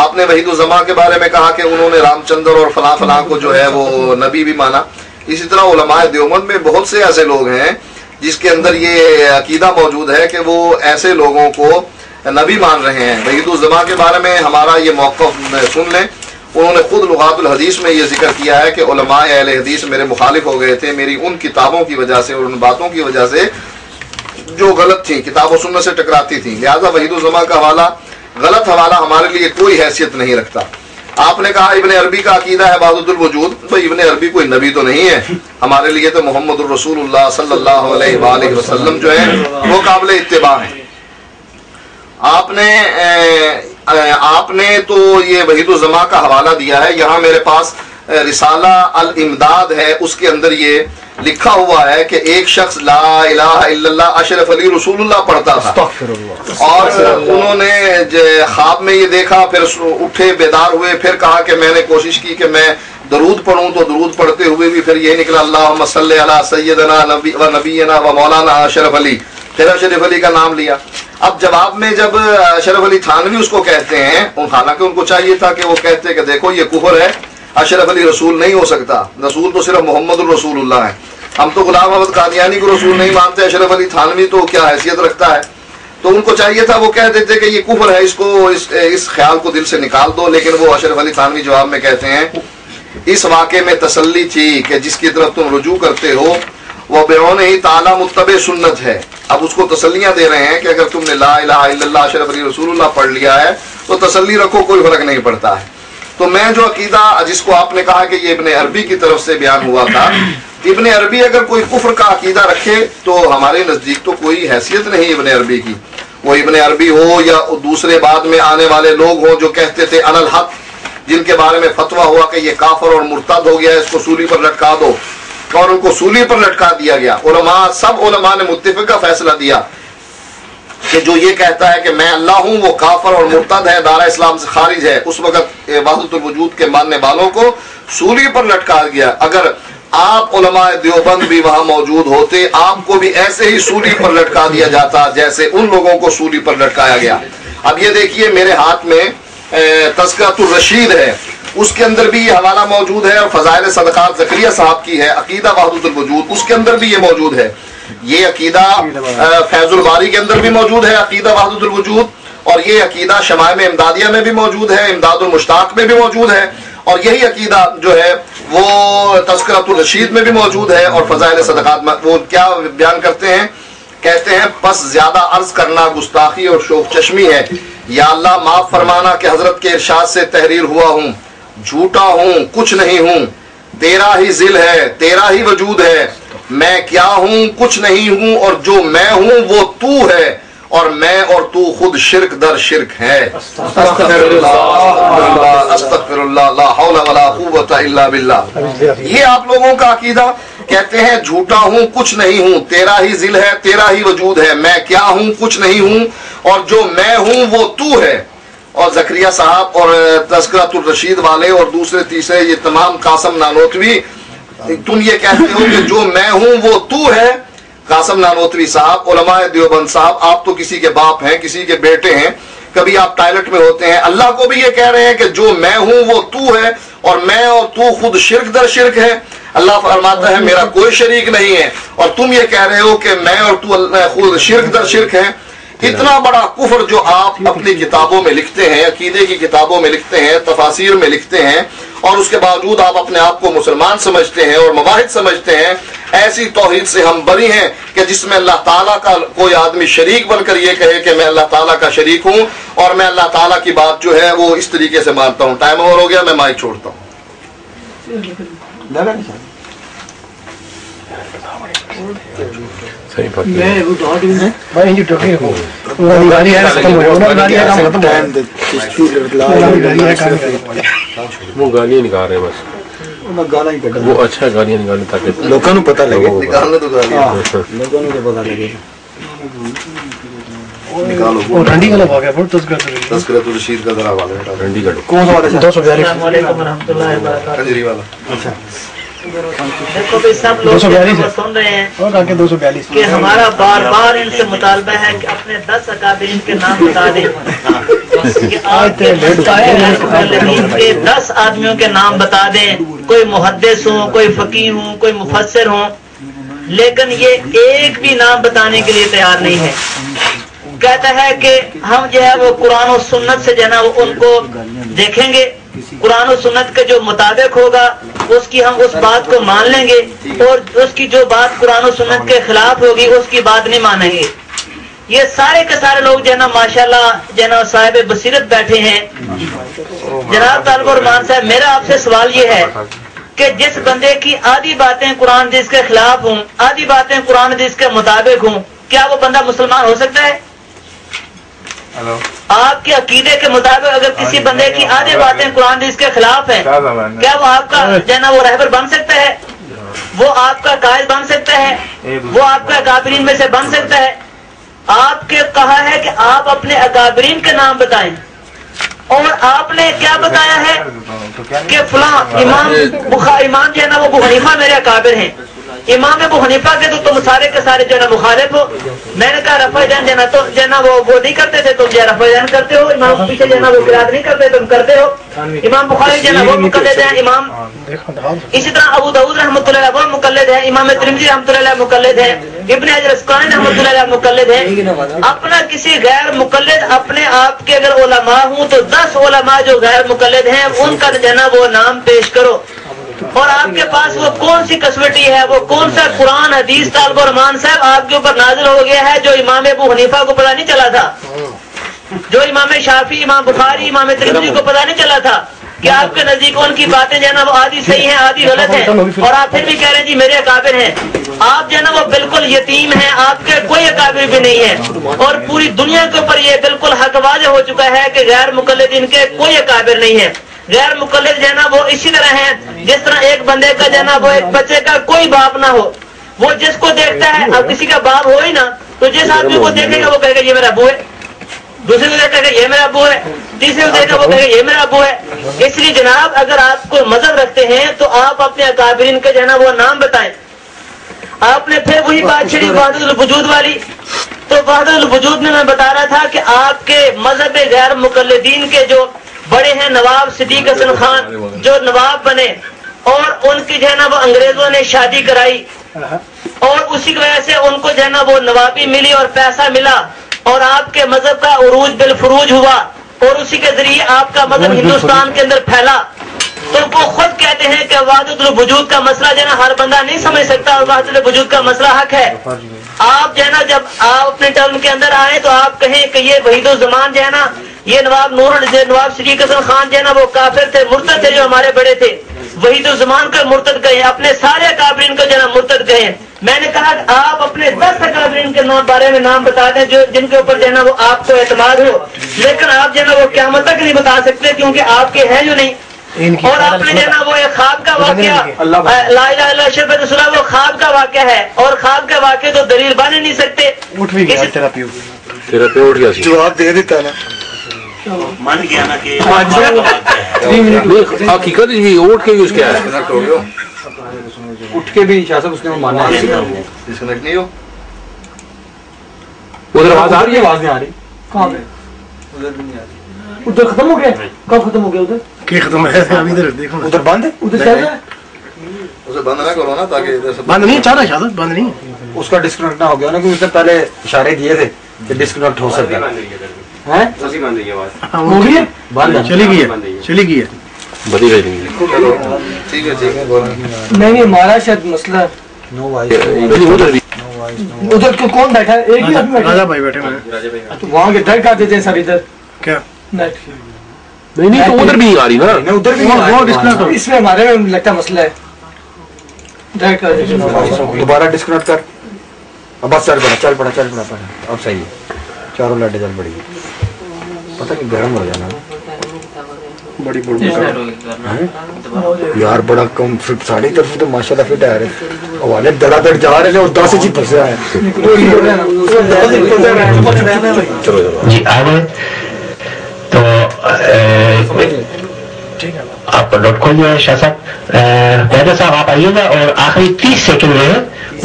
آپ نے وحید الزماں کے بارے میں کہا کہ انہوں نے رام چندر اور فلاں فلاں کو جو ہے وہ نبی بھی مانا. اسی طرح علماء دیوبند میں بہت سے ایسے لوگ ہیں جس کے اندر یہ عقیدہ موجود ہے کہ وہ ایسے لوگوں کو نبی مان رہے ہیں. وحید الزماں کے بارے میں ہمارا یہ موقف سن لیں. انہوں نے خود لغات الحدیث میں یہ ذکر کیا ہے کہ علماء اہل حدیث میرے مخالف ہو گئے تھے میری ان کتابوں کی وجہ سے اور ان باتوں کی وجہ سے جو غلط تھیں، کتاب و سنت سے ٹکراتی تھیں. لہذا وحید الزماں کا حوالہ غلط حوالہ ہمارے لیے کوئی حیثیت نہیں رکھتا. آپ نے کہا ابن عربی کا عقیدہ ہے وحدت الوجود. بھائی ابن عربی کوئی نبی تو نہیں ہے، ہمارے لیے تو محمد الرسول اللہ صلی اللہ علیہ وآلہ وسلم جو ہے وہ قابل اتباع ہیں. آپ نے تو یہ وحید الزماں کا حوالہ دیا ہے. یہاں میرے پاس رسالہ الامداد ہے، اس کے اندر یہ لکھا ہوا ہے کہ ایک شخص لا الہ الا اللہ اشرف علی رسول اللہ پڑھتا تھا، اور انہوں نے خواب میں یہ دیکھا، پھر اٹھے بیدار ہوئے، پھر کہا کہ میں نے کوشش کی کہ میں درود پڑھوں، تو درود پڑھتے ہوئے بھی پھر یہ نکلا اللہم صلی علی سیدنا و نبینا و مولانا اشرف علی، پھر اشرف علی کا نام لیا. اب جواب میں جب اشرف علی تھانوی اس کو کہتے ہیں، حالانکہ ان کو چاہیے تھا کہ وہ کہتے کہ دیکھو یہ کفر ہے، اشرف علی رسول نہیں ہو سکتا، رسول تو صرف محمد الرسول اللہ ہے. ہم تو غلام احمد قادیانی کو رسول نہیں مانتے، اشرف علی تھانوی تو کیا حیثیت رکھتا ہے. تو ان کو چاہیے تھا وہ کہہ دیتے کہ یہ کفر ہے، اس کو اس خیال کو دل سے نکال دو. لیکن وہ اشرف علی تھانوی جواب میں کہتے ہیں اس واقعے میں تسلی تھی کہ جس کی طرف تم رجوع کرتے ہو وہ بیعون ہی تعالی متبع سنت ہے. اب اس کو تسلیاں دے رہے ہیں کہ اگر تم نے لا الہ الا اللہ اشرف علی رسول اللہ پڑھ لیا ہے تو تسلی رکھو، کوئی فرق نہیں پڑتا ہے. تو میں جو عقیدہ جس کو آپ نے کہا کہ یہ ابن عربی کی طرف سے بیان ہوا تھا، ابن عربی اگر کوئی کفر کا عقیدہ رکھے تو ہمارے نزدیک تو کوئی حیثیت نہیں ابن عربی کی. وہ ابن عربی ہو یا دوسرے بعد میں آنے والے لوگ ہوں جو کہتے تھے ان الحق، جن کے بارے میں فتویٰ ہوا کہ یہ کافر اور مرتد ہو گیا، اس کو سولی پر لٹکا دو، اور ان کو سولی پر لٹکا دیا گیا. سب علماء نے متفقہ فیصلہ دیا کہ جو یہ کہتا ہے کہ میں اللہ ہوں وہ کافر اور مرتد ہے، دارہ اسلام سے خارج ہے. اس وقت وحدت الوجود کے ماننے والوں کو سولی پر لٹکا گیا. اگر آپ علماء دیوبند بھی وہاں موجود ہوتے، آپ کو بھی ایسے ہی سولی پر لٹکا دیا جاتا جیسے ان لوگوں کو سولی پر لٹکایا گیا. اب یہ دیکھیے میرے ہاتھ میں تذکرۃ الرشید ہے، اس کے اندر بھی یہ حوالہ موجود ہے، اور فضائل صدقات زکریا صاحب کی ہے عقیدہ وحدت الوجود، اس کے اندر بھی یہ موجود ہے. یہ عقیدہ فیض الباری کے اندر بھی موجود ہے عقیدہ وحدت الوجود، اور یہ عقیدہ شمائم امدادیہ میں بھی موجود ہے، امداد المشتاق میں بھی موجود ہے، اور یہی عقیدہ جو ہے وہ تذکرۃ الرشید میں بھی موجود ہے، اور فضائل صدقات میں. وہ کیا بیان کرتے ہیں؟ کہتے ہیں بس زیادہ عرض کرنا گستاخی اور شوخ چشمی ہے. یا اللہ معاف فرمانا کہ حضرت کے ارشاد سے تحریر ہوا ہوں، جھوٹا ہوں، کچھ نہیں ہوں، تیرا ہی ذل ہے، تیرا ہی وجود ہے، میں کیا ہوں، کچھ نہیں ہوں، اور جو میں ہوں وہ تو ہے، اور میں اور تو خود شرک در شرک ہے. استغفر اللہ لا حول ولا قوت الا باللہ. یہ آپ لوگوں کا عقیدہ. کہتے ہیں جھوٹا ہوں کچھ نہیں ہوں، تیرا ہی ذل ہے، تیرا ہی وجود ہے، میں کیا ہوں کچھ نہیں ہوں، اور جو میں ہوں وہ تو ہے. اور زکریا صاحب اور تذکرۃ الرشید والے اور دوسرے تیسرے یہ تمام قاسم نانوتوی، تم یہ کہتے ہو کہ جو میں ہوں وہ تو ہے. قاسم نانوتوی صاحب، علماء دیوبند صاحب، آپ تو کسی کے باپ ہیں، کسی کے بیٹے ہیں، کبھی آپ ٹائلٹ میں ہوتے ہیں، اللہ کو بھی یہ کہہ رہے ہیں کہ جو میں ہوں وہ تو ہے اور میں اور تو خود شرک در شرک ہے. اللہ فرماتا ہے میرا کوئی شریک نہیں ہے، اور تم یہ کہہ رہے ہو کہ میں اور تو خود شرک در شرک ہے. اتنا بڑا کفر جو آپ اپنی کتابوں میں لکھتے ہیں، عقیدے کی کتابوں میں لکھتے ہیں، تفاسیر میں لکھتے ہیں، اور اس کے باوجود آپ اپنے آپ کو مسلمان سمجھتے ہیں اور مواحد سمجھتے ہیں، ایسی توحید سے ہم بری ہیں کہ جس میں اللہ تعالیٰ کا کوئی آدمی شریک بن کر یہ کہے کہ میں اللہ تعالیٰ کا شریک ہوں اور میں اللہ تعالیٰ کی بات جو ہے وہ اس طریقے سے مانتا ہوں. ٹائم اور ہو گیا، میں مائک چھوڑتا ہوں. وہ گالیاں نکال رہے ہیں بس، وہ اچھا گالیاں نکالیں تاکہ لوگوں کو پتہ لگے. نکالنے تو گالیاں لوگوں کو پتہ لگے. نکالو. تذکرۃ الرشید کا ذرا حوالہ ٹھنڈی کر کون سا والا؟ السلام علیکم ورحمۃ اللہ وبرکاتہ. کنجری والا. دیکھو بھائی سب لوگ سن رہے ہیں کہ ہمارا بار بار ان سے مطالبہ ہے کہ اپنے 10 اکابرین کے نام بتا دیں، کہ آپ کے 10 آدمیوں کے نام بتا دیں. کوئی محدث ہوں، کوئی فقیہ ہوں، کوئی مفسر ہوں، لیکن یہ ایک بھی نام بتانے کے لیے تیار نہیں ہے. کہتا ہے کہ ہم جو ہے وہ قرآن و سنت سے جو ہے نا وہ ان کو دیکھیں گے، قرآن و سنت کے جو مطابق ہوگا اس کی ہم اس بات کو مان لیں گے، اور اس کی جو بات قرآن و سنت کے خلاف ہوگی اس کی بات نہیں مانیں گے. یہ سارے کے سارے لوگ جو ہے نا ماشاءاللہ جو ہے نا صاحب بصیرت بیٹھے ہیں. جناب طالب الرحمان صاحب، میرا آپ سے سوال یہ ہے کہ جس بندے کی آدھی باتیں قرآن حدیث کے خلاف ہوں، آدھی باتیں قرآن حدیث کے مطابق ہوں، کیا وہ بندہ مسلمان ہو سکتا ہے؟ آپ کے عقیدے کے مطابق اگر کسی بندے کی آدھی باتیں قرآن حدیث کے خلاف ہیں، کیا وہ آپ کا جو ہے نا وہ رہبر بن سکتا ہے؟ وہ آپ کا قائد بن سکتا ہے؟ وہ آپ کا اکابرین میں سے بن سکتا ہے؟ آپ کے کہا ہے کہ آپ اپنے اکابرین کے نام بتائیں، اور آپ نے کیا بتایا ہے کہ فلاں امام جو ہے نا وہ ابو حنیفہ میرے اکابر ہیں. امام ابو حنیفہ کے تو تم سارے کے سارے جو ہے نا مخالف ہو. میں نے کہا رفع دین جو ہے نا وہ نہیں کرتے تھے، تم جو ہے رفع دین کرتے ہو. امام پیچھے جو ہے نا وہ قرات نہیں کرتے، تم کرتے ہو. امام بخاری جو ہے نا وہ مقلد ہیں. امام اسی طرح ابو داؤد رحمۃ اللہ علیہ وہ مقلد ہیں. امام ترمذی رحمۃ اللہ علیہ مقلد ہیں. ابن حجر اسقلانی رحمۃ اللہ علیہ مقلد ہیں. اپنا کسی غیر مقلد اپنے آپ کے اگر علماء ہوں تو 10 علماء جو غیر مقلد ہیں ان کا جو ہے نا وہ نام پیش کرو. اور آپ کے پاس وہ کون سی کسوٹی ہے، وہ کون سا قرآن حدیث طالب الرحمان صاحب آپ کے اوپر نازل ہو گیا ہے جو امام ابو حنیفہ کو پتہ نہیں چلا تھا، جو امام شافعی، امام بخاری، امام ترمذی کو پتہ نہیں چلا تھا کہ آپ کے نزدیک ان کی باتیں جو ہے نا وہ آدھی صحیح ہیں آدھی غلط ہیں، اور آپ پھر بھی کہہ رہے ہیں جی میرے اکابر ہیں. آپ جو ہے نا وہ بالکل یتیم ہیں، آپ کے کوئی اکابر بھی نہیں ہے، اور پوری دنیا کے اوپر یہ بالکل حق واضح ہو چکا ہے کہ غیر مقلدین کے کوئی اکابر نہیں ہے. غیر مقلد جو ہے نا وہ اسی طرح ہے جس طرح ایک بندے کا جو ہے نا وہ ایک بچے کا کوئی باپ نہ ہو، وہ جس کو دیکھتا ہے، اب کسی کا باپ ہو ہی نا تو جس آدمی کو دیکھے گا وہ کہے گا یہ میرا ابو ہے، دوسرے کو دیکھے گا یہ میرا ابو ہے، تیسرے کو دیکھے گا وہ کہے گا یہ میرا ابو ہے. اس لیے جناب اگر آپ کو مذہب رکھتے ہیں تو آپ اپنے اکابرین کے جو ہے نا وہ نام بتائیں. آپ نے پھر وہی بات چھڑی وحدت الوجود والی. تو وحدت الوجود میں بتا رہا تھا کہ آپ کے مذہب غیر مقلدین کے جو بڑے ہیں نواب صدیق حسن خان جو نواب بنے، اور ان کی جو ہے نا وہ انگریزوں نے شادی کرائی، اور اسی کی وجہ سے ان کو جو ہے نا وہ نوابی ملی اور پیسہ ملا، اور آپ کے مذہب کا عروج بالفروج ہوا، اور اسی کے ذریعے آپ کا مذہب ہندوستان کے اندر پھیلا. تو وہ خود کہتے ہیں کہ وحدت الوجود کا مسئلہ جو ہے نا ہر بندہ نہیں سمجھ سکتا، اور وحدت الوجود کا مسئلہ حق ہے. آپ جو ہے نا جب آپ اپنے ٹرم کے اندر آئے تو آپ کہیں کہ یہ وحید الزمان جو ہے نا یہ نواب نواب صدیق حسن خان جو ہے نا وہ کافر تھے، مرتد تھے، جو ہمارے بڑے تھے. وحید الزمان کا مرتد کہیں، اپنے سارے اکابرین کو جو ہے نا مرتد کہیں، میں نے کہا کہ آپ اپنے 10 اکابرین کے بارے میں نام بتا دیں جو جن کے اوپر جو ہے نا وہ آپ کو اعتماد ہو، لیکن آپ جو ہے نا وہ قیامت تک نہیں بتا سکتے کیونکہ آپ کے ہیں جو نہیں. اور آپ نے جو ہے نا وہ ایک خواب کا واقعہ لا الہ الا اللہ شرف رسول اللہ، وہ خواب کا واقعہ ہے اور خواب کا واقعہ تو دلیل بن نہیں سکتے. تیرا پیو اٹھ گیا جواب دے دیتا نا مان گیا نا کہ حقیقت ہی اٹھ کے یوز کیا ہے. اٹھ کے بھی شاہ صاحب اس نے مانا ہے. ڈسکنیکٹ نہیں ہو ادھر آواز آ رہی ہے؟ آواز نہیں آ رہی. کہاں پہ؟ ادھر ختم ہو گیا. کب ختم ہو گیا ادھر؟ کہ ختم ہے ادھر دیکھو ادھر بند ہے. ادھر چل رہا ہے. اسے بند نہ کرو نا تاکہ ادھر سے بند نہیں چل رہا شاہ صاحب. بند نہیں اس کا ڈسکنیکٹ نہ ہو گیا نا کیونکہ اس نے پہلے اشارے دیے تھے کہ ڈسکنیکٹ ہو سکتا ہے. ہو گئی ہے بند چلی گئی ہے چلی گئی ہے. بدی رہ رہی ٹھیک ہے ٹھیک ہے. نہیں ہمارا شاید مسئلہ ادھر کون بیٹھا ہے؟ ایک ہی آدمی راجا بھائی بیٹھے ہیں وہاں کے ڈر کا دیتے ہیں سر ادھر کیا نہیں تو ادھر بھی آ رہی نا ادھر بھی. اس میں ہمارے میں لگتا مسئلہ ہے. ڈر کا دوبارہ ڈسکنیکٹ کر. اب بس چل پڑا اب صحیح ہے. چاروں لائٹیں چل پڑی. پتہ نہیں گرم ہو جانا بڑی یار بڑا کم فٹ ساڑھی طرف تو ماشاء اللہ فٹ آ رہے والے دڑا دڑ جا رہے ہیں اور 10 انچ پھنسے آئے. جی آ گئے تو آپ نوٹ کھول دیا شاہ صاحب. پیدا صاحب آپ آئیے گا اور آخری 30 سیکنڈ میں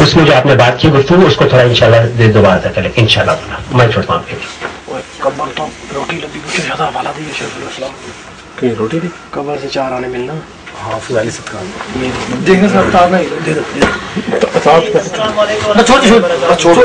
اس میں جو آپ نے بات کی گفتگو اس کو تھوڑا انشاءاللہ دوبارہ تک کریں انشاءاللہ. میں چھوڑتا ہوں روٹی لبی کچھ زیادہ حوالہ دی ہے روٹی دی قبر سے 4 آنے ملنا حافظ علی صدقہ دیکھنا سر چھوڑ